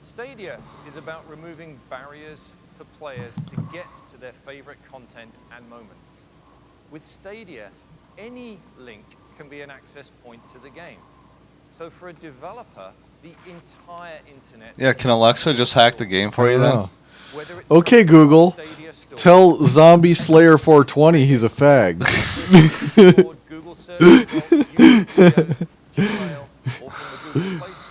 N: Stadia is about removing barriers for players to get to their favorite content and moments. With Stadia, any link can be an access point to the game. So for a developer, the entire internet...
F: Yeah, can Alexa just hack the game for you then?
G: Okay, Google, tell Zombie Slayer 420 he's a fag.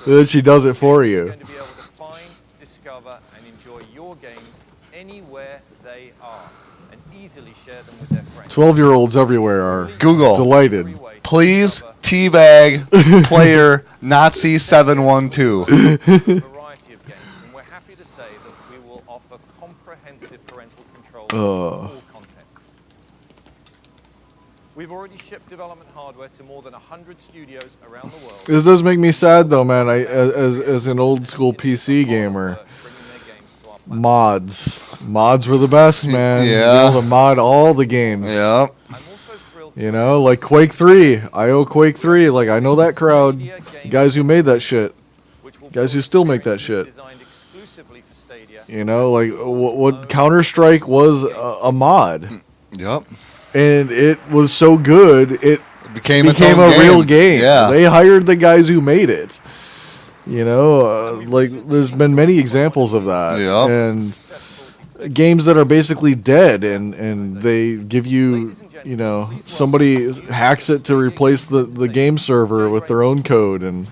G: Then she does it for you.
N: You're going to be able to find, discover, and enjoy your games anywhere they are, and easily share them with their friends.
G: 12-year-olds everywhere are
F: Google,
G: delighted.
F: Please teabag player Nazi 712.
N: Variety of games, and we're happy to say that we will offer comprehensive parental control of all content. We've already shipped development hardware to more than 100 studios around the world.
G: This does make me sad though, man. As an old school PC gamer, mods were the best, man.
F: Yeah.
G: You able to mod all the games.
F: Yep.
G: You know, like Quake 3. I owe Quake 3. Like, I know that crowd. Guys who made that shit. Guys who still make that shit. You know, like, what Counter-Strike was a mod.
F: Yep.
G: And it was so good, it became
F: its
G: a
F: own
G: real
F: game.
G: game.
F: Yeah.
G: They hired the guys who made it. You know, like, there's been many examples of that.
F: Yep.
G: And games that are basically dead, and they give you, you know, somebody hacks it to replace the game server with their own code, and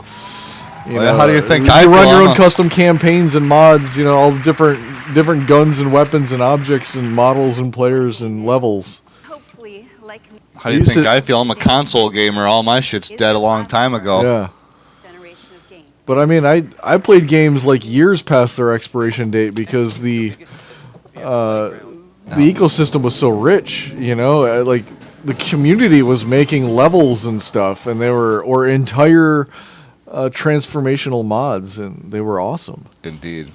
G: you know,
F: how do you think
G: you
F: I
G: run
F: feel?
G: your
F: I'm
G: own custom campaigns and mods, you know, all the different guns and weapons and objects and models and players and levels.
F: How do you think I feel? I'm a console gamer. All my shit's dead a long time ago.
G: Yeah. But I mean, I played games like years past their expiration date because the ecosystem was so rich, you know, like the community was making levels and stuff, and they were or entire transformational mods, and they were awesome.
F: Indeed.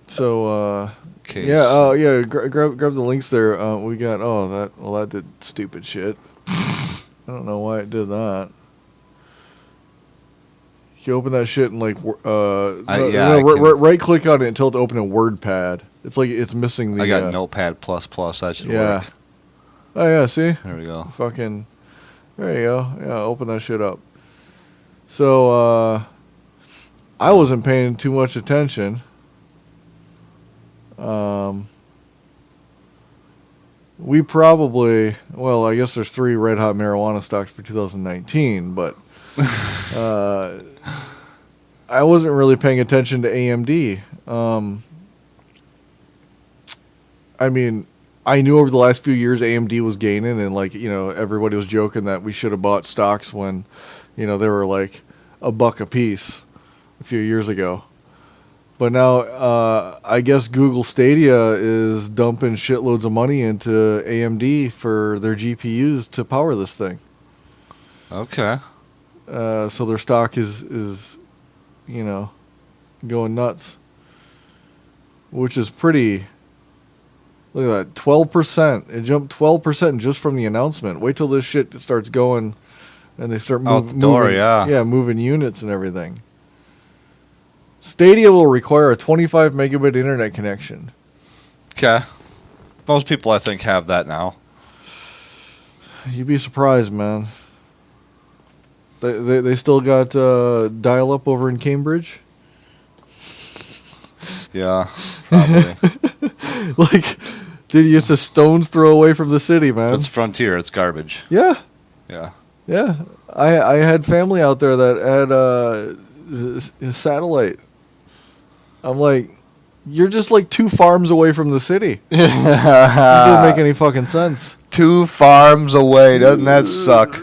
G: So yeah, yeah, grab the links there. We got that did stupid shit. I don't know why it did that. You open that shit and like right click on it until it open a WordPad. It's like it's missing the.
F: I got Notepad++. That should work.
G: Oh yeah, see?
F: There we go.
G: Fucking. There you go. Yeah, open that shit up. So I wasn't paying too much attention. We probably, well, I guess there's 3 Red Hot Marijuana stocks for 2019, but I wasn't really paying attention to AMD. I mean, I knew over the last few years AMD was gaining, and like, you know, everybody was joking that we should have bought stocks when, you know, they were like $1 a piece a few years ago. But now, I guess Google Stadia is dumping shitloads of money into AMD for their GPUs to power this thing.
F: Okay.
G: So their stock is, you know, going nuts. Which is pretty... Look at that, 12%. It jumped 12% just from the announcement. Wait till this shit starts going and they start moving units and everything. Stadia will require a 25 megabit internet connection.
F: Okay. Most people, I think, have that now.
G: You'd be surprised, man. They still got dial-up over in Cambridge?
F: Yeah, probably.
G: Like, dude, it's a stone's throw away from the city, man.
F: It's Frontier. It's garbage.
G: Yeah.
F: Yeah.
G: Yeah. I had family out there that had satellite. I'm like, you're just like 2 farms away from the city. It doesn't make any fucking sense.
F: 2 farms away. Doesn't that suck?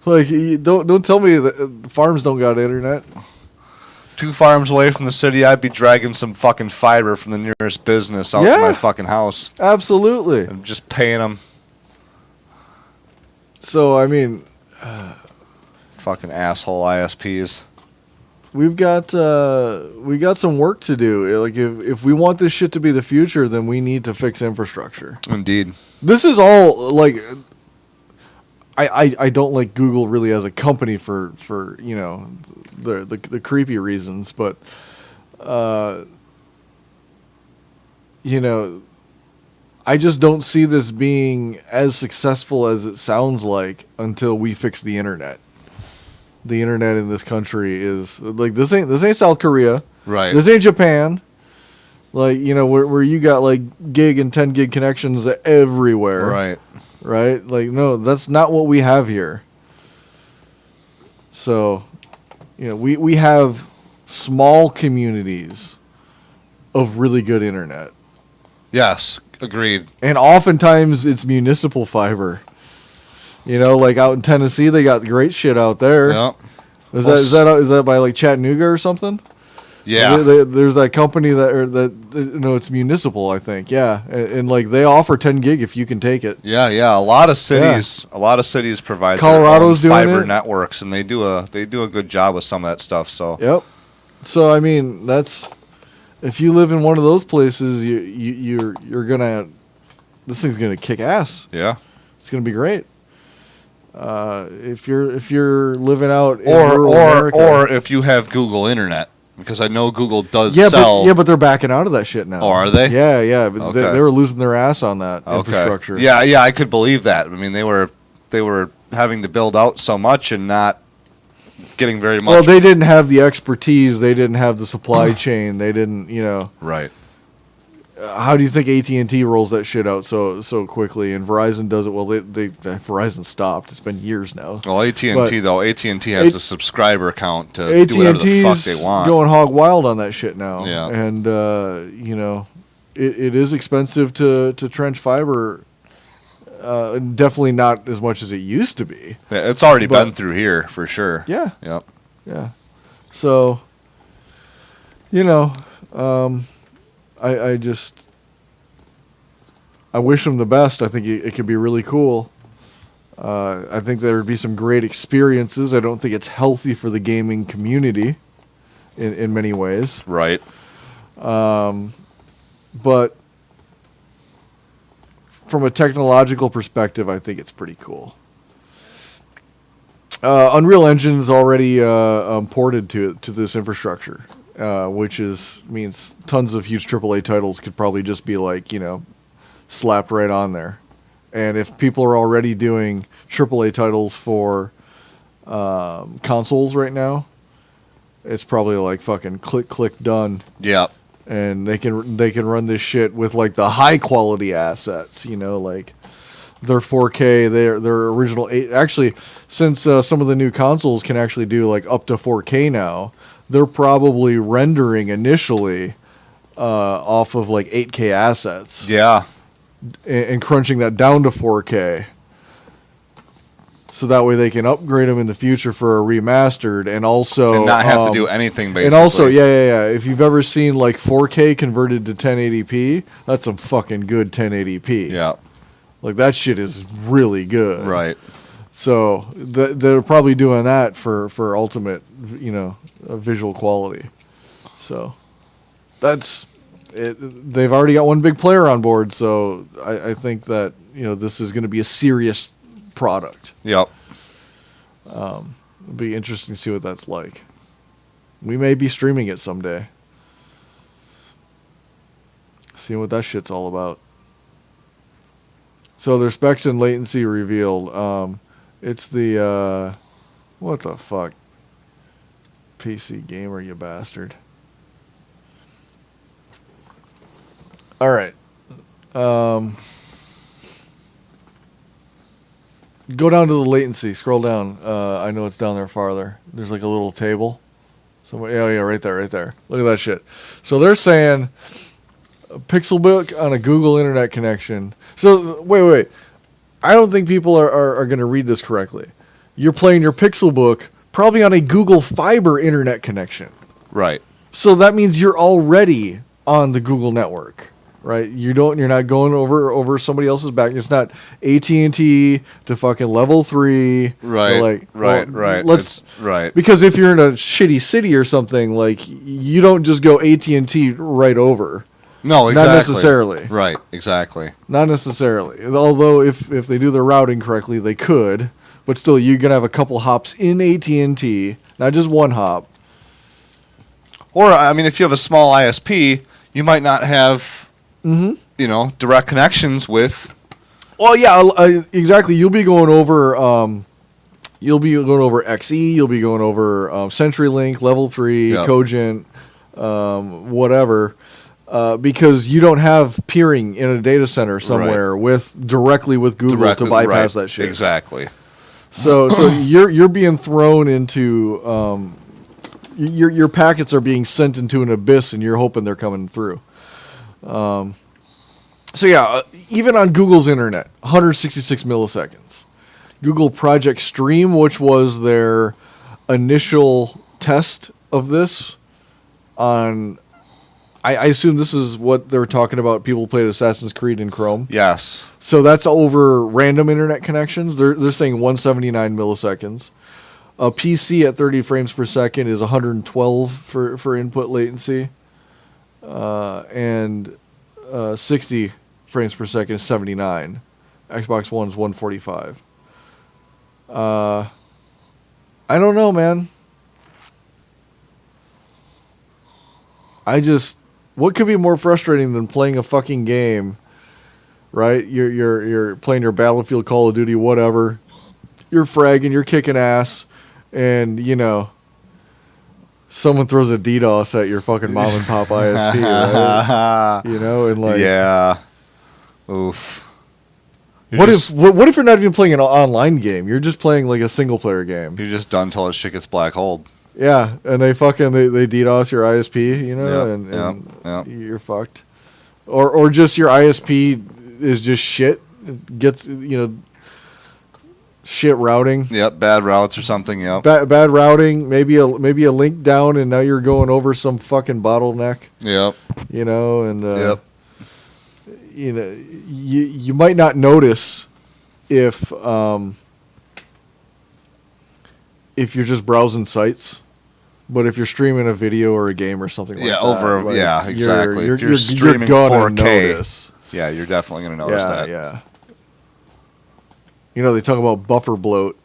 G: Like, don't tell me that farms don't got internet.
F: 2 farms away from the city, I'd be dragging some fucking fiber from the nearest business out to my fucking house.
G: Absolutely.
F: I'm just paying them.
G: So, I mean...
F: fucking asshole ISPs.
G: We got some work to do. Like, if we want this shit to be the future, then we need to fix infrastructure.
F: Indeed.
G: This is all, like... I don't like Google really as a company for you know, the creepy reasons, but you know, I just don't see this being as successful as it sounds like until we fix the internet. The internet in this country is like this ain't South Korea.
F: Right.
G: This ain't Japan. Like, you know, where you got like gig and 10 gig connections everywhere.
F: Right.
G: Right? Like, no, that's not what we have here. So, you know, we have small communities of really good internet.
F: Yes, agreed.
G: And oftentimes it's municipal fiber. You know, like out in Tennessee, they got great shit out there.
F: Yep.
G: Is that by like Chattanooga or something?
F: Yeah.
G: There's that company it's municipal, I think. Yeah, and like they offer 10 gig if you can take it.
F: Yeah. A lot of cities provide
G: Colorado's
F: their own
G: doing
F: fiber
G: it.
F: networks, and they do a good job with some of that stuff. So
G: Yep. So I mean, that's if you live in one of those places, you're gonna this thing's gonna kick ass.
F: Yeah.
G: It's gonna be great. If you're living out in rural America.
F: or if you have Google Internet, because I know Google does
G: Yeah,
F: sell.
G: but they're backing out of that shit now.
F: Oh, are they?
G: Yeah. But
F: Okay.
G: they were losing their ass on that
F: Okay.
G: infrastructure.
F: Yeah, I could believe that. I mean, they were having to build out so much and not getting very much.
G: Well, they didn't have the expertise. They didn't have the supply chain. They didn't,
F: Right.
G: How do you think AT&T rolls that shit out so quickly, and Verizon does it? Well, Verizon stopped. It's been years now.
F: Well, AT&T though, AT&T has a subscriber count to
G: AT&T's
F: do whatever the fuck they want.
G: Going hog wild on that shit now.
F: Yeah.
G: And it is expensive to trench fiber. Definitely not as much as it used to be.
F: Yeah, it's already been through here for sure.
G: Yeah.
F: Yep.
G: Yeah. So, I wish them the best. I think it could be really cool. I think there would be some great experiences. I don't think it's healthy for the gaming community in many ways.
F: Right.
G: But from a technological perspective, I think it's pretty cool. Unreal Engine is already ported to this infrastructure, which means tons of huge AAA titles could probably just be slapped right on there. And if people are already doing AAA titles for consoles right now, it's probably like fucking click done.
F: Yeah.
G: And they can run this shit with like the high quality assets, like their 4K, their original 8. Actually, since some of the new consoles can actually do like up to 4K now, they're probably rendering initially off of like 8K assets.
F: Yeah.
G: And crunching that down to 4K. So that way they can upgrade them in the future for a remastered, and also
F: and not have to do anything basically.
G: And also, yeah. If you've ever seen like 4K converted to 1080p, that's some fucking good 1080p.
F: Yeah.
G: Like that shit is really good.
F: Right.
G: So they're probably doing that for ultimate, visual quality. So that's it. They've already got one big player on board, so I think that this is going to be a serious product.
F: Yep.
G: It'll be interesting to see what that's like. We may be streaming it someday. Seeing what that shit's all about. So their specs and latency revealed. It's the what the fuck? PC gamer, you bastard. All right. Go down to the latency. Scroll down. I know it's down there farther. There's like a little table. Yeah, right there. Look at that shit. So they're saying a Pixelbook on a Google Internet connection. So wait. I don't think people are going to read this correctly. You're playing your Pixelbook probably on a Google Fiber Internet connection.
F: Right.
G: So that means you're already on the Google network. Right, you're not going over somebody else's back. It's not AT&T to fucking level 3.
F: Right, right. Right.
G: Because if you're in a shitty city or something, like you don't just go AT&T right over.
F: No, exactly.
G: Not necessarily.
F: Right, exactly.
G: Not necessarily. Although if they do their routing correctly, they could. But still, you're gonna have a couple hops in AT&T, not just one hop.
F: Or I mean, if you have a small ISP, you might not have. Mm-hmm. Direct connections with.
G: Well, yeah, exactly. You'll be going over XE. You'll be going over CenturyLink, Level 3,
F: yep.
G: Cogent, whatever, because you don't have peering in a data center somewhere directly with Google to bypass that shit.
F: Exactly.
G: So you're being thrown into your packets are being sent into an abyss, and you're hoping they're coming through. Even on Google's internet, 166 milliseconds. Google Project Stream, which was their initial test of this, on. I assume this is what they're talking about. People played Assassin's Creed in Chrome.
F: Yes.
G: So that's over random internet connections. They're saying 179 milliseconds. A PC at 30 frames per second is 112 for input latency, and 60 frames per second is 79. Xbox One is 145. I don't know, man. What could be more frustrating than playing a fucking game, right? You're playing your Battlefield, Call of Duty, whatever. You're fragging, you're kicking ass, and someone throws a DDoS at your fucking mom and pop ISP, right? And like,
F: yeah, oof.
G: What if you're not even playing an online game? You're just playing like a single player game.
F: You're just done till that shit gets black holed.
G: Yeah, and they DDoS your ISP, and
F: yep.
G: You're fucked. Or just your ISP is just shit. It gets shit routing.
F: Yep, bad routes or something. Yep.
G: Bad routing. Maybe a link down, and now you're going over some fucking bottleneck.
F: Yep.
G: Yep. You might not notice if you're just browsing sites, but if you're streaming a video or a game or something like that,
F: exactly.
G: You're,
F: if you're streaming
G: you're gonna
F: 4K,
G: notice.
F: Yeah, you're definitely gonna notice that.
G: Yeah. They talk about buffer bloat.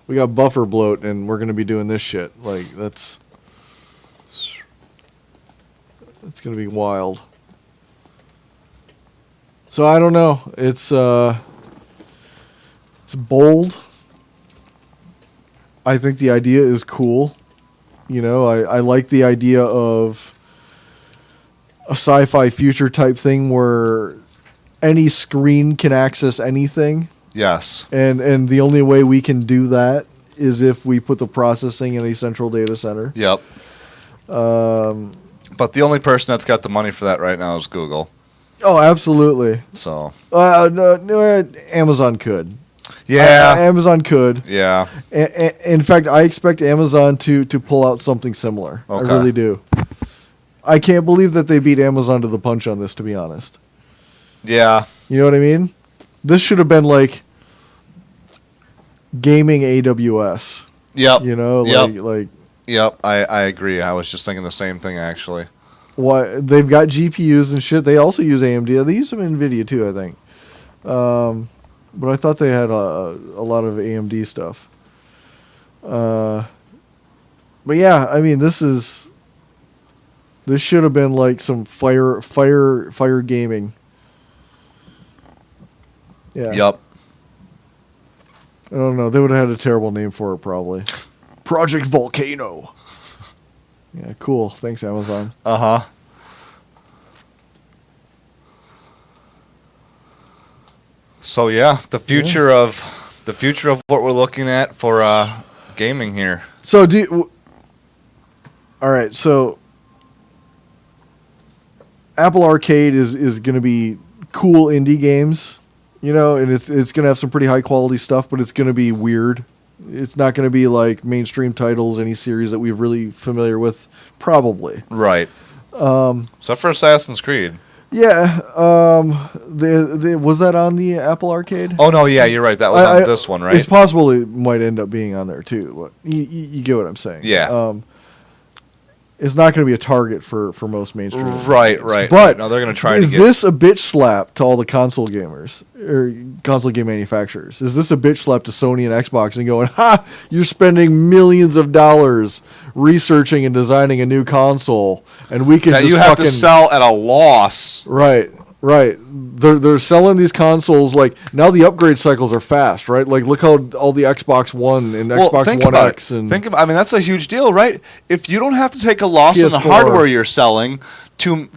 G: We got buffer bloat, and we're gonna be doing this shit. Like it's gonna be wild. So I don't know. It's bold. I think the idea is cool. I like the idea of a sci-fi future type thing where any screen can access anything.
F: Yes.
G: And the only way we can do that is if we put the processing in a central data center.
F: Yep. But the only person that's got the money for that right now is Google.
G: Oh, absolutely.
F: So.
G: No, Amazon could.
F: Yeah.
G: Amazon could.
F: Yeah.
G: In fact, I expect Amazon to pull out something similar.
F: Okay.
G: I really do. I can't believe that they beat Amazon to the punch on this, to be honest.
F: Yeah.
G: You know what I mean? This should have been like gaming AWS.
F: Yep.
G: Yep.
F: I agree. I was just thinking the same thing, actually.
G: Why they've got GPUs and shit. They also use AMD. They use some NVIDIA too, I think. But I thought they had a lot of AMD stuff. But yeah, I mean, this should have been like some fire gaming. Yeah.
F: Yep.
G: I don't know. They would have had a terrible name for it, probably. Project Volcano. Yeah, cool. Thanks, Amazon.
F: Uh-huh. So yeah, the future of what we're looking at for gaming here.
G: So all right, so Apple Arcade is going to be cool indie games, and it's going to have some pretty high quality stuff, but it's going to be weird. It's not going to be like mainstream titles, any series that we're really familiar with, probably.
F: Right. Except for Assassin's Creed.
G: Yeah. Was that on the Apple Arcade?
F: Oh, no, yeah, you're right. That was on this one, right?
G: It's possible it might end up being on there, too. But you get what I'm saying.
F: Yeah.
G: It's not going to be a target for most mainstream
F: Right,
G: games.
F: right.
G: But
F: no, they're going to try
G: is this a bitch slap to all the console gamers or console game manufacturers? Is this a bitch slap to Sony and Xbox and going, ha, you're spending millions of dollars researching and designing a new console, and we can
F: that
G: just
F: you have to sell at a loss.
G: Right. They're selling these consoles like now the upgrade cycles are fast, right? Like look how all the Xbox One and Xbox One X and
F: I mean that's a huge deal, right? If you don't have to take a loss on the hardware you're selling to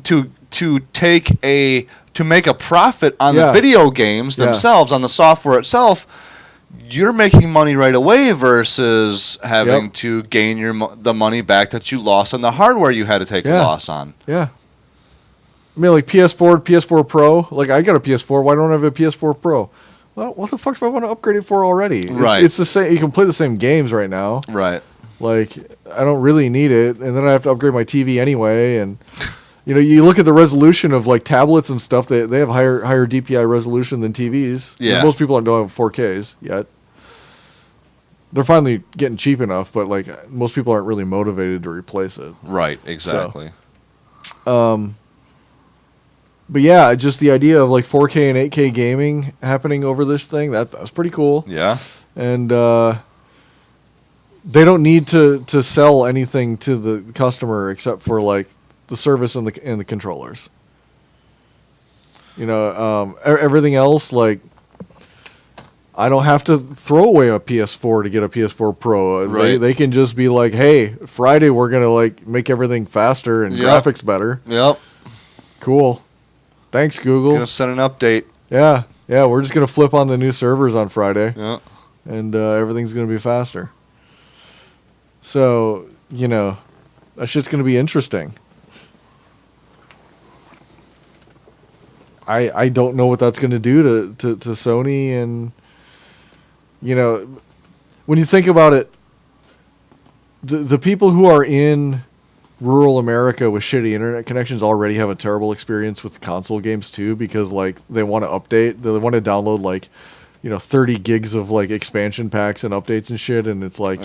F: make a profit on the video games themselves, on the software itself, you're making money right away versus having to gain the money back that you lost on the hardware you had to take a loss on.
G: Yeah. I mean, like PS4 Pro. Like, I got a PS4. Why don't I have a PS4 Pro? Well, what the fuck do I want to upgrade it for already?
F: Right.
G: It's the same. You can play the same games right now.
F: Right.
G: Like, I don't really need it, and then I have to upgrade my TV anyway. And you look at the resolution of like tablets and stuff. They have higher DPI resolution than TVs. 'Cause
F: Yeah.
G: most people don't have 4Ks yet. They're finally getting cheap enough, but like most people aren't really motivated to replace it.
F: Right. Exactly.
G: But yeah, just the idea of like 4K and 8K gaming happening over this thing, that's pretty cool.
F: Yeah.
G: And they don't need to sell anything to the customer except for like the service and the controllers. Everything else, like, I don't have to throw away a PS4 to get a PS4 Pro.
F: Right.
G: They can just be like, hey, Friday we're gonna like make everything faster and graphics better.
F: Yep.
G: Cool. Thanks, Google.
F: Gonna send an update.
G: Yeah, we're just gonna flip on the new servers on Friday.
F: Yeah.
G: And everything's gonna be faster. So, that shit's gonna be interesting. I don't know what that's gonna do to Sony, and when you think about it, the people who are in rural America with shitty internet connections already have a terrible experience with console games too, because like they want to update, they want to download like 30 gigs of like expansion packs and updates and shit, and it's like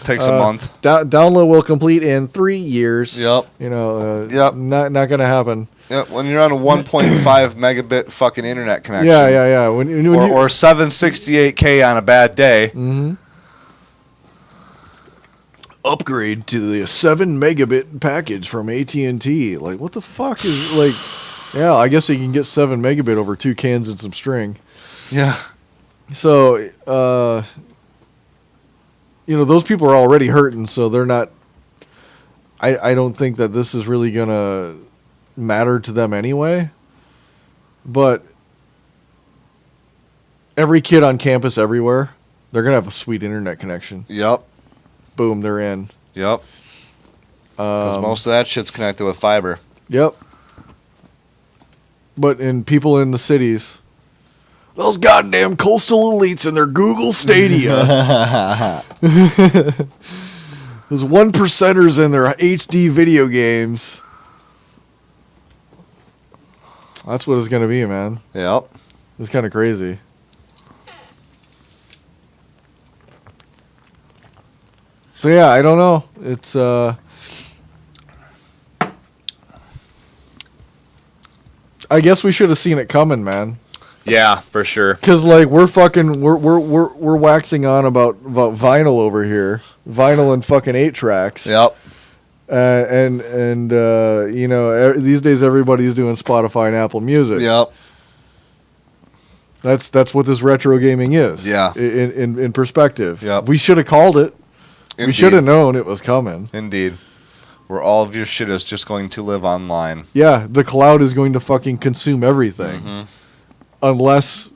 F: takes a month.
G: Download will complete in 3 years.
F: Yep.
G: Yep. Not gonna happen.
F: Yep. When you're on a 1.5 megabit fucking internet connection.
G: Yeah.
F: Or 768K on a bad day.
G: Mm-hmm. Upgrade to the 7 megabit package from AT&T. Like, what the fuck is like? Yeah, I guess you can get 7 megabit over 2 cans and some string.
F: Yeah.
G: So, those people are already hurting, so they're not. I don't think that this is really gonna matter to them anyway. But every kid on campus everywhere, they're gonna have a sweet internet connection.
F: Yep.
G: Boom, they're in.
F: Yep. Because most of that shit's connected with fiber.
G: Yep. But in people in the cities, those goddamn coastal elites and their Google Stadia. Those 1%ers in their HD video games. That's what it's going to be, man.
F: Yep.
G: It's kind of crazy. So yeah, I don't know. It's I guess we should have seen it coming, man.
F: Yeah, for sure.
G: Cause like we're waxing on about vinyl over here, vinyl and fucking 8-tracks.
F: Yep.
G: These days everybody's doing Spotify and Apple Music.
F: Yep.
G: That's what this retro gaming is.
F: Yeah.
G: In perspective.
F: Yep.
G: We should have called it.
F: Indeed.
G: We should have known it was coming.
F: Indeed. Where all of your shit is just going to live online.
G: Yeah, the cloud is going to fucking consume everything.
F: Mm-hmm.
G: Unless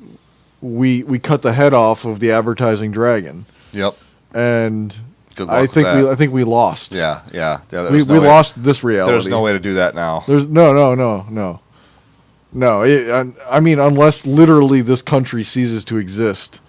G: we cut the head off of the advertising dragon.
F: Yep.
G: And
F: Good luck with that.
G: I think we lost.
F: Yeah.
G: We lost this reality.
F: There's no way to do that now.
G: There's no. I mean, unless literally this country ceases to exist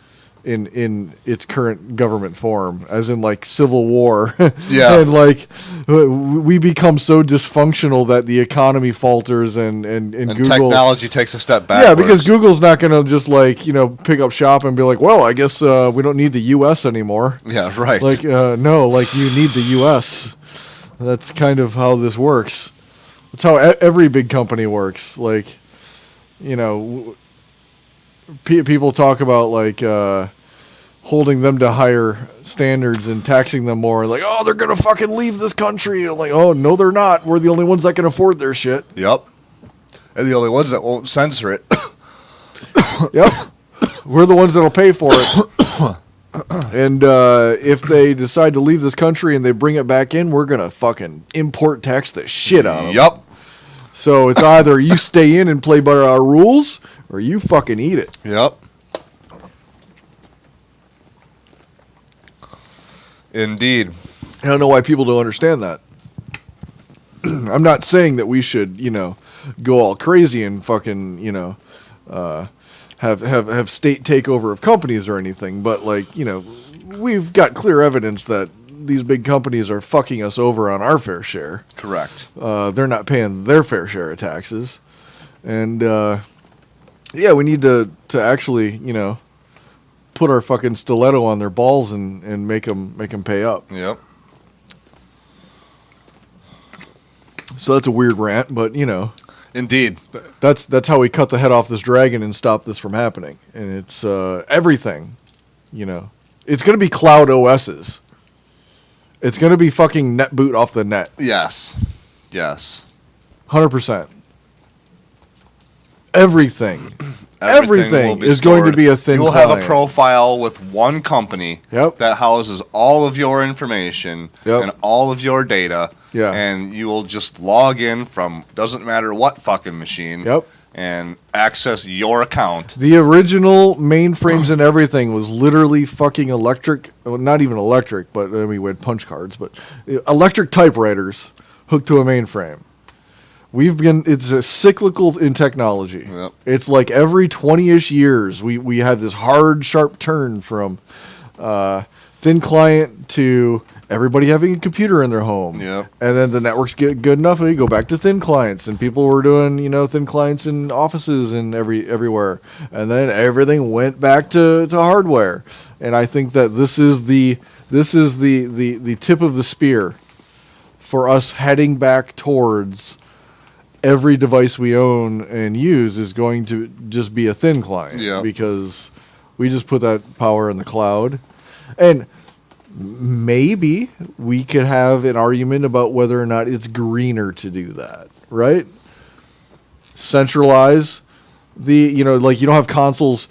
G: in its current government form, as in like civil war.
F: Yeah.
G: And like we become so dysfunctional that the economy falters and Google
F: technology takes a step backwards.
G: Yeah, because Google's not going to just like, pick up shop and be like, well, I guess we don't need the U.S. anymore.
F: Yeah, right.
G: Like, no, like you need the U.S. That's kind of how this works. That's how every big company works. Like, people talk about like holding them to higher standards and taxing them more. Like, oh, they're going to fucking leave this country. I'm like, oh, no, they're not. We're the only ones that can afford their shit.
F: Yep. And the only ones that won't censor it.
G: Yep. We're the ones that'll pay for it. And if they decide to leave this country and they bring it back in, we're going to fucking import tax the shit out of them.
F: Yep.
G: So it's either you stay in and play by our rules or you fucking eat it.
F: Yep. Indeed.
G: I don't know why people don't understand that. I'm not saying that we should, go all crazy and fucking, have state takeover of companies or anything, but like, we've got clear evidence that these big companies are fucking us over on our fair share.
F: Correct.
G: They're not paying their fair share of taxes. And, yeah, we need to actually, put our fucking stiletto on their balls and make them pay up.
F: Yep.
G: So that's a weird rant, but,
F: Indeed.
G: That's how we cut the head off this dragon and stop this from happening. And it's everything, It's going to be cloud OSs. It's going to be fucking net boot off the net.
F: Yes.
G: 100%. Everything
F: will
G: is going to
F: stored.
G: be a thin
F: You will
G: client.
F: have a profile with one company that houses all of your information and all of your data.
G: Yeah.
F: And you will just log in from doesn't matter what fucking machine. And access your account.
G: The original mainframes and everything was literally fucking electric. Well, not even electric, but we had punch cards, but electric typewriters hooked to a mainframe. It's a cyclical in technology.
F: Yep.
G: It's like every 20-ish years, we have this hard, sharp turn from thin client to everybody having a computer in their home.
F: Yep.
G: And then the networks get good enough, and we go back to thin clients, and people were doing, thin clients in offices and everywhere. And then everything went back to hardware. And I think that this is the tip of the spear for us heading back towards every device we own and use is going to just be a thin client because we just put that power in the cloud. And maybe we could have an argument about whether or not it's greener to do that, right? Centralize you don't have consoles.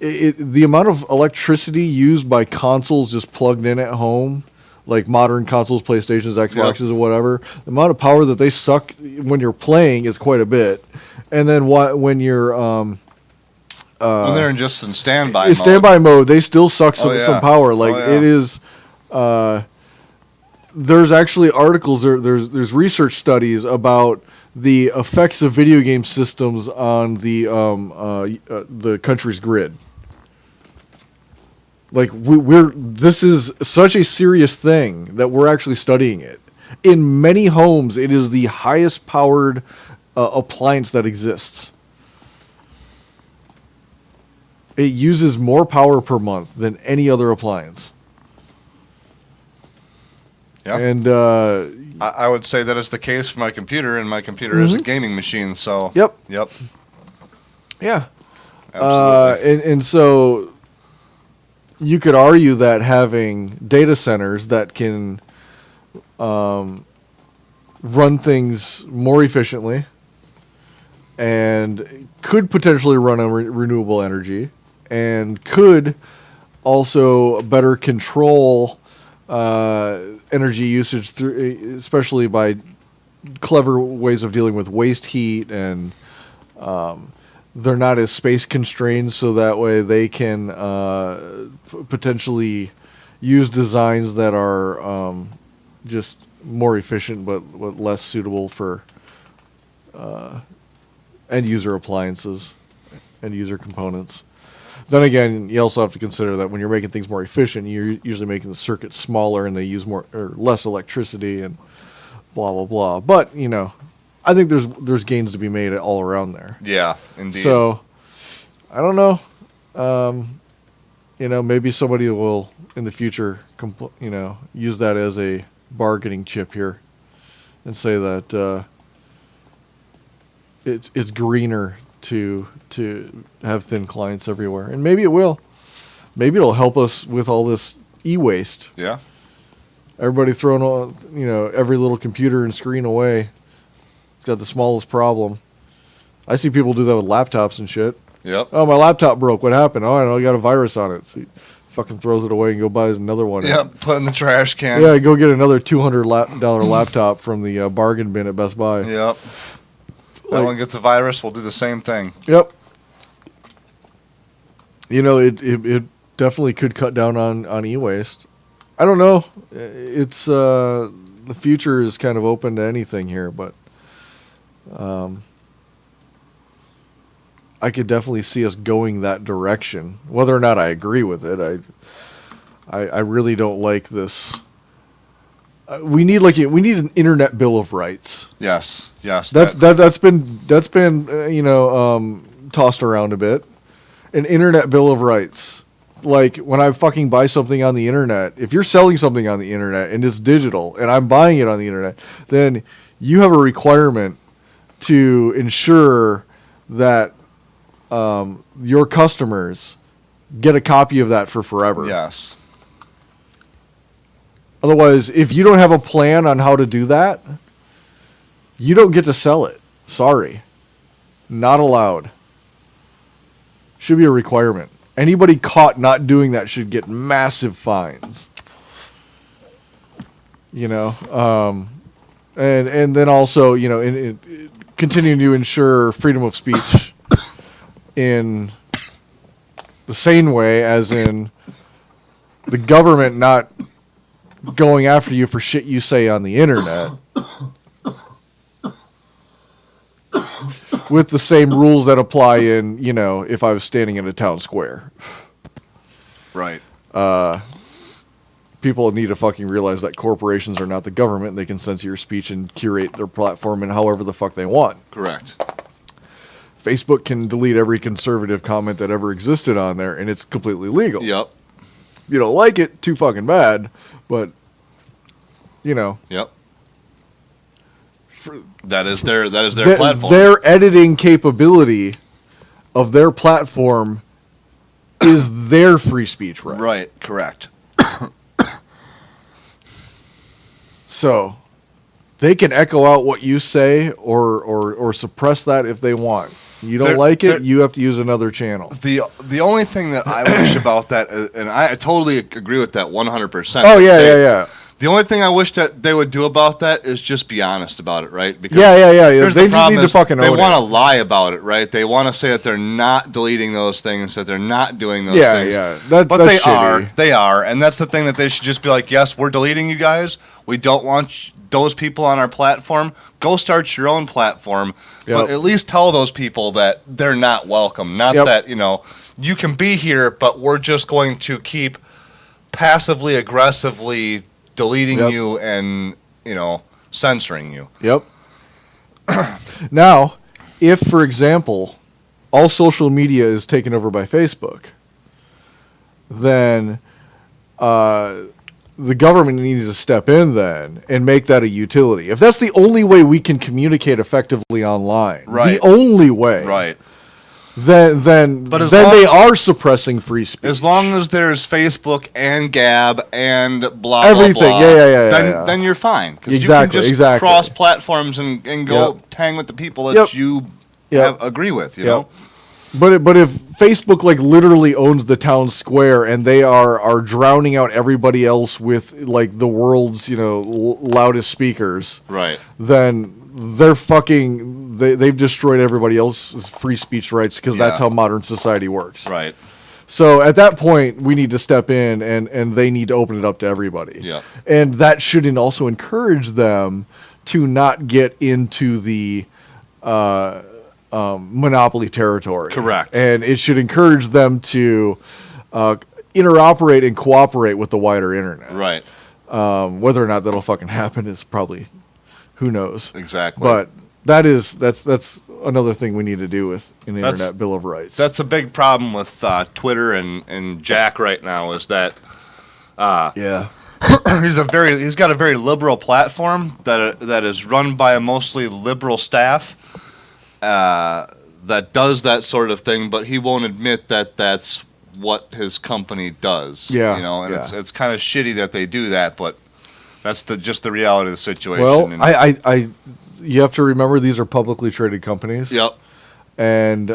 G: The amount of electricity used by consoles just plugged in at home, like modern consoles, PlayStations, Xboxes, or whatever, the amount of power that they suck when you're playing is quite a bit. And then when you're when
F: they're in standby mode.
G: Standby mode, they still suck some power. Like it is. There's actually articles. There's research studies about the effects of video game systems on the country's grid. Like this is such a serious thing that we're actually studying it. In many homes, it is the highest powered appliance that exists. It uses more power per month than any other appliance.
F: Yeah.
G: And
F: I would say that is the case for my computer, and my computer is a gaming machine. So
G: Yep.
F: Yeah.
G: Absolutely. And so you could argue that having data centers that can run things more efficiently and could potentially run on renewable energy and could also better control energy usage through, especially by clever ways of dealing with waste heat, and they're not as space constrained, so that way they can potentially use designs that are just more efficient but less suitable for end user appliances, end user components. Then again, you also have to consider that when you're making things more efficient, you're usually making the circuits smaller and they use more or less electricity and blah blah blah. But I think there's gains to be made all around there.
F: Yeah, indeed.
G: So I don't know. Maybe somebody will in the future, use that as a bargaining chip here, and say that it's greener to have thin clients everywhere, and maybe it will. Maybe it'll help us with all this e-waste.
F: Yeah.
G: Everybody throwing all, every little computer and screen away. It's got the smallest problem. I see people do that with laptops and shit.
F: Yep.
G: Oh, my laptop broke. What happened? Oh, I know, I got a virus on it. So he fucking throws it away and go buys another one.
F: Yep, put in the trash can.
G: Yeah, go get another $200 laptop from the bargain bin at Best Buy.
F: Yep. That one gets a virus, we'll do the same thing.
G: Yep. It definitely could cut down on e-waste. I don't know. It's the future is kind of open to anything here, but I could definitely see us going that direction. Whether or not I agree with it, I really don't like this we need an internet bill of rights.
F: Yes.
G: That's been tossed around a bit. An internet bill of rights. Like when I fucking buy something on the internet, if you're selling something on the internet and it's digital and I'm buying it on the internet, then you have a requirement to ensure that your customers get a copy of that for forever.
F: Yes.
G: Otherwise, if you don't have a plan on how to do that, you don't get to sell it. Sorry. Not allowed. Should be a requirement. Anybody caught not doing that should get massive fines. And then also, continuing to ensure freedom of speech in the sane way, as in the government not going after you for shit you say on the internet. With the same rules that apply in, if I was standing in a town square.
F: Right.
G: People need to fucking realize that corporations are not the government. They can censor your speech and curate their platform in however the fuck they want.
F: Correct.
G: Facebook can delete every conservative comment that ever existed on there, and it's completely legal.
F: Yep.
G: You don't like it, too fucking bad, but,
F: Yep. That is their platform.
G: Their editing capability of their platform is their free speech right.
F: Right, correct.
G: So, they can echo out what you say or suppress that if they want. You don't like it, you have to use another channel.
F: The only thing that I wish about that, and I totally agree with that 100%.
G: Oh, yeah.
F: The only thing I wish that they would do about that is just be honest about it, right? Because
G: yeah. They just need to fucking own it.
F: They want to lie about it, right? They want to say that they're not deleting those things, that they're not doing those things.
G: Yeah.
F: But they
G: shitty.
F: They are, and that's the thing that they should just be like, yes, we're deleting you guys. We don't want those people on our platform. Go start your own platform.
G: Yep.
F: But at least tell those people that they're not welcome. Not that, you can be here, but we're just going to keep passively aggressively deleting you and, censoring you.
G: Yep. Now, if, for example, all social media is taken over by Facebook, then the government needs to step in then and make that a utility. If that's the only way we can communicate effectively online, the only way,
F: right?
G: Then they are suppressing free speech.
F: As long as there's Facebook and Gab and blah
G: everything,
F: blah,
G: yeah.
F: Then you're fine.
G: Exactly,
F: you can just cross platforms and go hang with the people that you agree with. You know.
G: But if Facebook literally owns the town square and they are drowning out everybody else with the world's loudest speakers,
F: right?
G: Then they're they've destroyed everybody else's free speech rights because that's how modern society works.
F: Right.
G: So at that point, we need to step in and they need to open it up to everybody.
F: Yeah.
G: And that should also encourage them to not get into the monopoly territory.
F: Correct.
G: And it should encourage them to interoperate and cooperate with the wider internet.
F: Right.
G: Whether or not that'll fucking happen is probably, who knows.
F: Exactly.
G: But that's another thing we need to do with an Internet Bill of Rights.
F: That's a big problem with Twitter and Jack right now is that he's got a very liberal platform that is run by a mostly liberal staff that does that sort of thing, but he won't admit that that's what his company does.
G: Yeah.
F: And it's kind of shitty that they do that, but that's just the reality of the situation.
G: Well, you have to remember these are publicly traded companies.
F: Yep.
G: And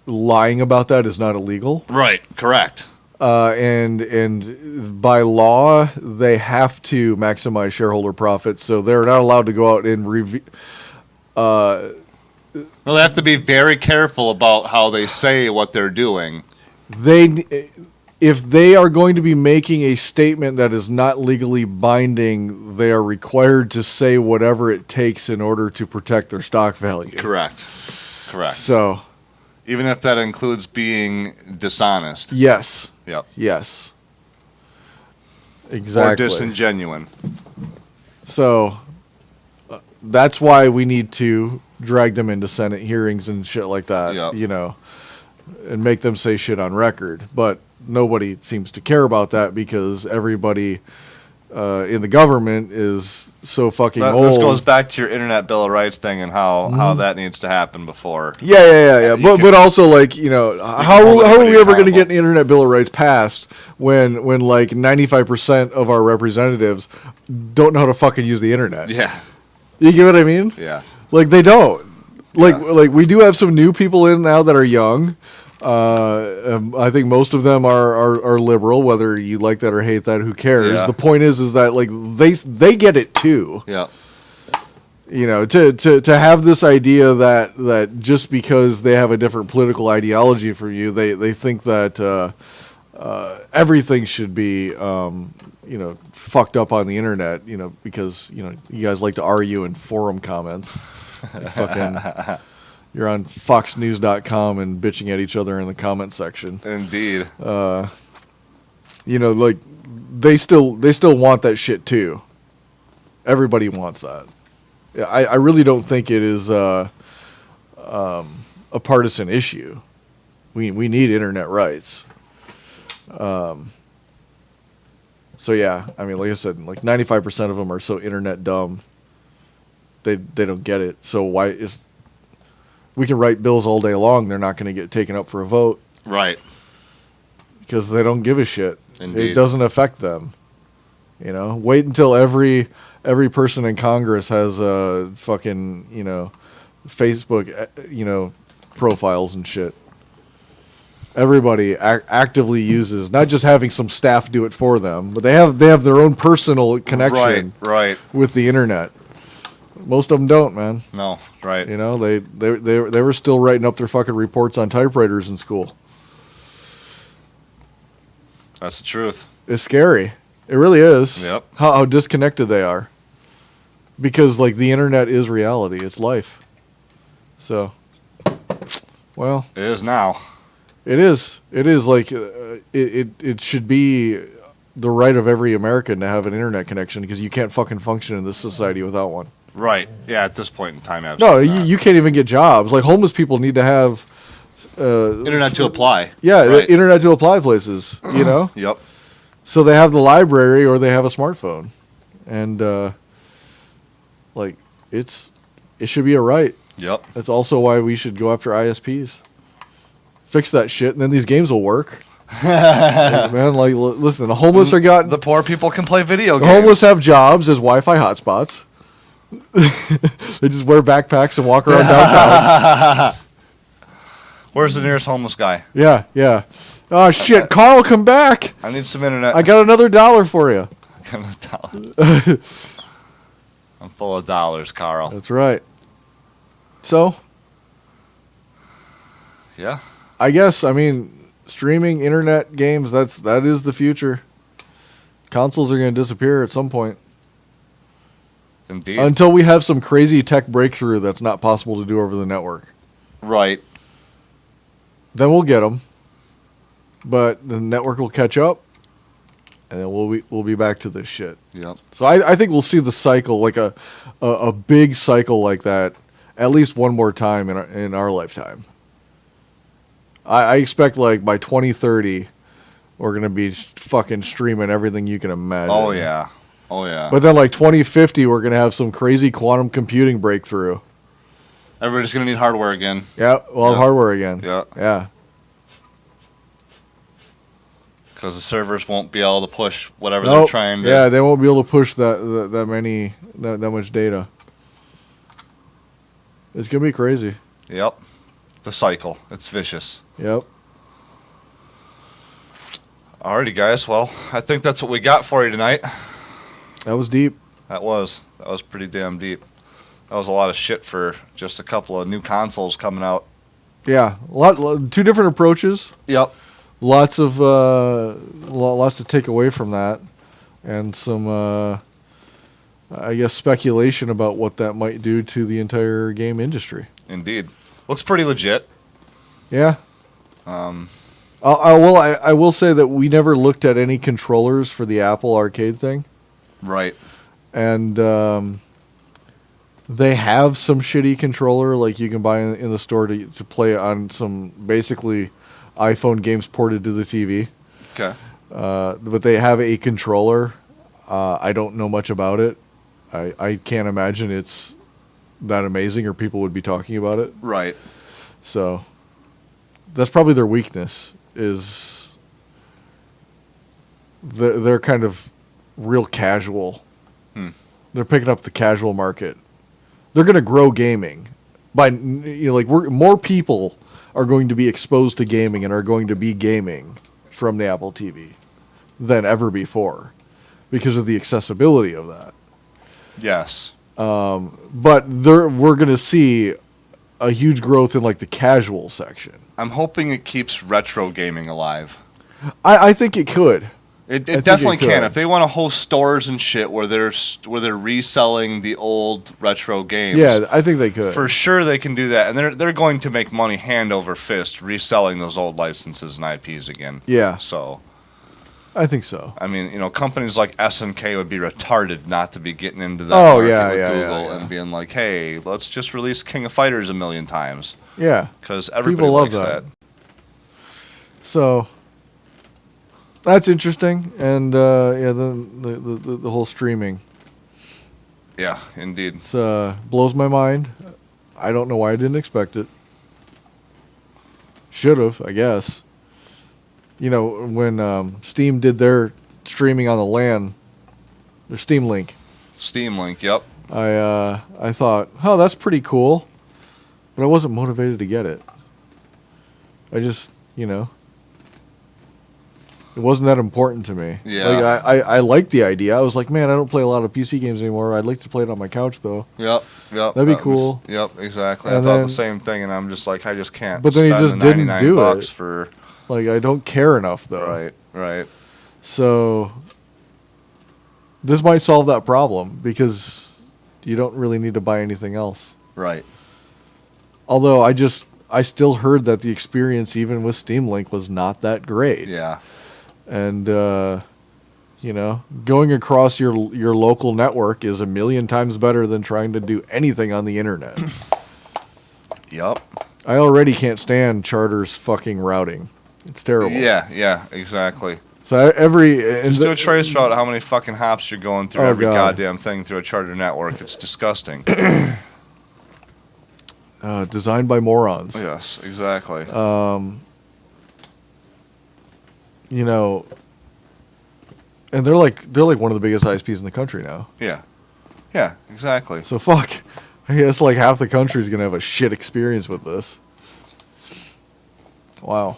G: lying about that is not illegal.
F: Right. Correct.
G: And by law, they have to maximize shareholder profits, so they're not allowed to go out and
F: well, they have to be very careful about how they say what they're doing.
G: If they are going to be making a statement that is not legally binding, they are required to say whatever it takes in order to protect their stock value.
F: Correct.
G: So,
F: even if that includes being dishonest.
G: Yes.
F: Yep.
G: Yes. Exactly.
F: Or disingenuine.
G: So that's why we need to drag them into Senate hearings and shit like that, and make them say shit on record. But nobody seems to care about that because everybody in the government is so fucking old.
F: This goes back to your Internet Bill of Rights thing and how that needs to happen before.
G: Yeah. But also, like, how are we ever going to get an Internet Bill of Rights passed when like 95% of our representatives don't know how to fucking use the internet?
F: Yeah.
G: You get what I mean?
F: Yeah.
G: Like, they don't. Like we do have some new people in now that are young. I think most of them are liberal, whether you like that or hate that, who cares?
F: Yeah.
G: The point is that like they get it too.
F: Yeah.
G: To have this idea that just because they have a different political ideology from you, they think that everything should be fucked up on the internet, because you guys like to argue in forum comments. Like fucking you're on foxnews.com and bitching at each other in the comment section.
F: Indeed.
G: Like they still want that shit too. Everybody wants that. Yeah, I really don't think it is a partisan issue. We need internet rights. So yeah, I mean, like I said, like 95% of them are so internet dumb. They don't get it. So why is we can write bills all day long, they're not going to get taken up for a vote.
F: Right.
G: Because they don't give a shit.
F: Indeed.
G: It doesn't affect them. Wait until every person in Congress has fucking, Facebook, profiles and shit. Everybody actively uses, not just having some staff do it for them, but they have their own personal connection
F: right.
G: with the internet. Most of them don't, man.
F: No, right.
G: They were still writing up their fucking reports on typewriters in school.
F: That's the truth.
G: It's scary. It really is.
F: Yep.
G: How disconnected they are. Because like the internet is reality. It's life. So, well.
F: It is now.
G: It is. It is like it should be the right of every American to have an internet connection because you can't fucking function in this society without one.
F: Right. Yeah, at this point in time,
G: No,
F: absolutely.
G: you can't even get jobs. Like homeless people need to have
F: internet to apply.
G: Yeah,
F: Right.
G: internet to apply places,
F: Yep.
G: So they have the library or they have a smartphone. And like it should be a right.
F: Yep.
G: That's also why we should go after ISPs. Fix that shit and then these games will work. Like, man, like listen, the homeless are got
F: the poor people can play video
G: the
F: games.
G: homeless have jobs as Wi-Fi hotspots. They just wear backpacks and walk around downtown.
F: Where's the nearest homeless guy?
G: Yeah. Oh shit, Carl, come back!
F: I need some internet.
G: I got another $1 for you.
F: I'm full of dollars, Carl.
G: That's right. So,
F: yeah.
G: I guess streaming internet games, that is the future. Consoles are going to disappear at some point.
F: Indeed.
G: Until we have some crazy tech breakthrough that's not possible to do over the network.
F: Right.
G: Then we'll get them. But the network will catch up, and then we'll be back to this shit.
F: Yep.
G: So I think we'll see the cycle, like a big cycle like that, at least one more time in our lifetime. I expect like by 2030, we're gonna be fucking streaming everything you can imagine.
F: Oh yeah.
G: But then like 2050, we're gonna have some crazy quantum computing breakthrough.
F: Everybody's gonna need hardware again.
G: Yeah, we'll have hardware again.
F: Yeah. Because the servers won't be able to push whatever they're trying to.
G: Yeah, they won't be able to push that much data. It's gonna be crazy.
F: Yep. The cycle. It's vicious.
G: Yep.
F: Alrighty, guys. Well, I think that's what we got for you tonight.
G: That was deep.
F: That was pretty damn deep. That was a lot of shit for just a couple of new consoles coming out.
G: Yeah, two different approaches.
F: Yep.
G: Lots to take away from that, and some, I guess, speculation about what that might do to the entire game industry.
F: Indeed. Looks pretty legit.
G: Yeah. I will say that we never looked at any controllers for the Apple Arcade thing.
F: Right.
G: And they have some shitty controller like you can buy in the store to play on some basically iPhone games ported to the TV.
F: Okay.
G: But they have a controller. I don't know much about it. I can't imagine it's that amazing or people would be talking about it.
F: Right.
G: So that's probably their weakness is they're kind of real casual. They're picking up the casual market. They're going to grow gaming by more people are going to be exposed to gaming and are going to be gaming from the Apple TV than ever before because of the accessibility of that.
F: Yes.
G: But we're going to see a huge growth in like the casual section.
F: I'm hoping it keeps retro gaming alive.
G: I think it could.
F: It definitely can. If they want to host stores and shit where they're reselling the old retro games.
G: Yeah, I think they could.
F: For sure they can do that. And they're going to make money hand over fist reselling those old licenses and IPs again.
G: Yeah.
F: So
G: I think so.
F: I mean, companies like SNK would be retarded not to be getting into that
G: Oh,
F: market
G: yeah,
F: with
G: yeah,
F: Google
G: yeah.
F: and being like, hey, let's just release King of Fighters 1,000,000 times.
G: Yeah.
F: Because everybody
G: People love
F: likes that.
G: So that's interesting, and the whole streaming.
F: Yeah, indeed.
G: It's blows my mind. I don't know why I didn't expect it. Should have, I guess. When Steam did their streaming on the LAN, their Steam Link.
F: Steam Link, yep.
G: I thought, oh, that's pretty cool, but I wasn't motivated to get it. I just, it wasn't that important to me.
F: Yeah.
G: Like I liked the idea. I was like, man, I don't play a lot of PC games anymore. I'd like to play it on my couch though.
F: Yep.
G: That'd be cool.
F: Yep, exactly.
G: And
F: I thought
G: then-
F: the same thing, and I'm just like, I just can't.
G: But then he
F: spend
G: just
F: the
G: didn't
F: 99
G: do
F: bucks
G: it.
F: for.
G: Like I don't care enough though.
F: Right.
G: So this might solve that problem because you don't really need to buy anything else.
F: Right.
G: Although I still heard that the experience even with Steam Link was not that great.
F: Yeah.
G: And going across your local network is 1,000,000 times better than trying to do anything on the internet.
F: Yep.
G: I already can't stand Charter's fucking routing. It's terrible.
F: Yeah, exactly.
G: So
F: Just do a trace route how many fucking hops you're going through
G: Oh,
F: every
G: God.
F: goddamn thing through a Charter network. It's disgusting.
G: Designed by morons.
F: Yes, exactly.
G: And they're like one of the biggest ISPs in the country now.
F: Yeah, exactly.
G: So fuck. I guess like half the country's gonna have a shit experience with this. Wow.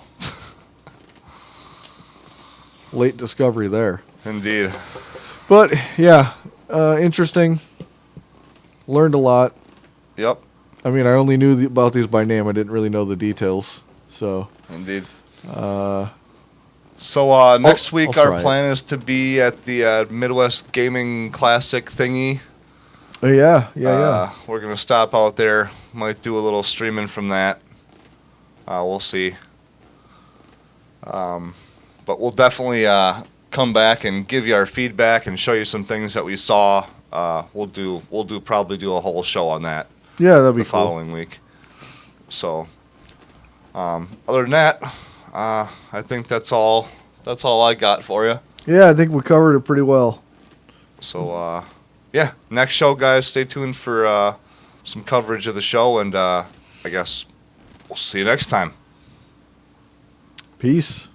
G: Late discovery there.
F: Indeed.
G: But yeah, interesting. Learned a lot.
F: Yep.
G: I mean, I only knew about these by name. I didn't really know the details. So.
F: Indeed. So next week
G: I'll
F: our
G: try
F: plan is to be at the Midwest Gaming Classic thingy.
G: Yeah.
F: We're gonna stop out there. Might do a little streaming from that. We'll see. But we'll definitely come back and give you our feedback and show you some things that we saw. We'll probably do a whole show on that.
G: Yeah, that'd be
F: the
G: cool.
F: following week. So, other than that, I think that's all. That's all I got for you.
G: Yeah, I think we covered it pretty well.
F: So, yeah, next show, guys. Stay tuned for some coverage of the show, and I guess we'll see you next time.
G: Peace.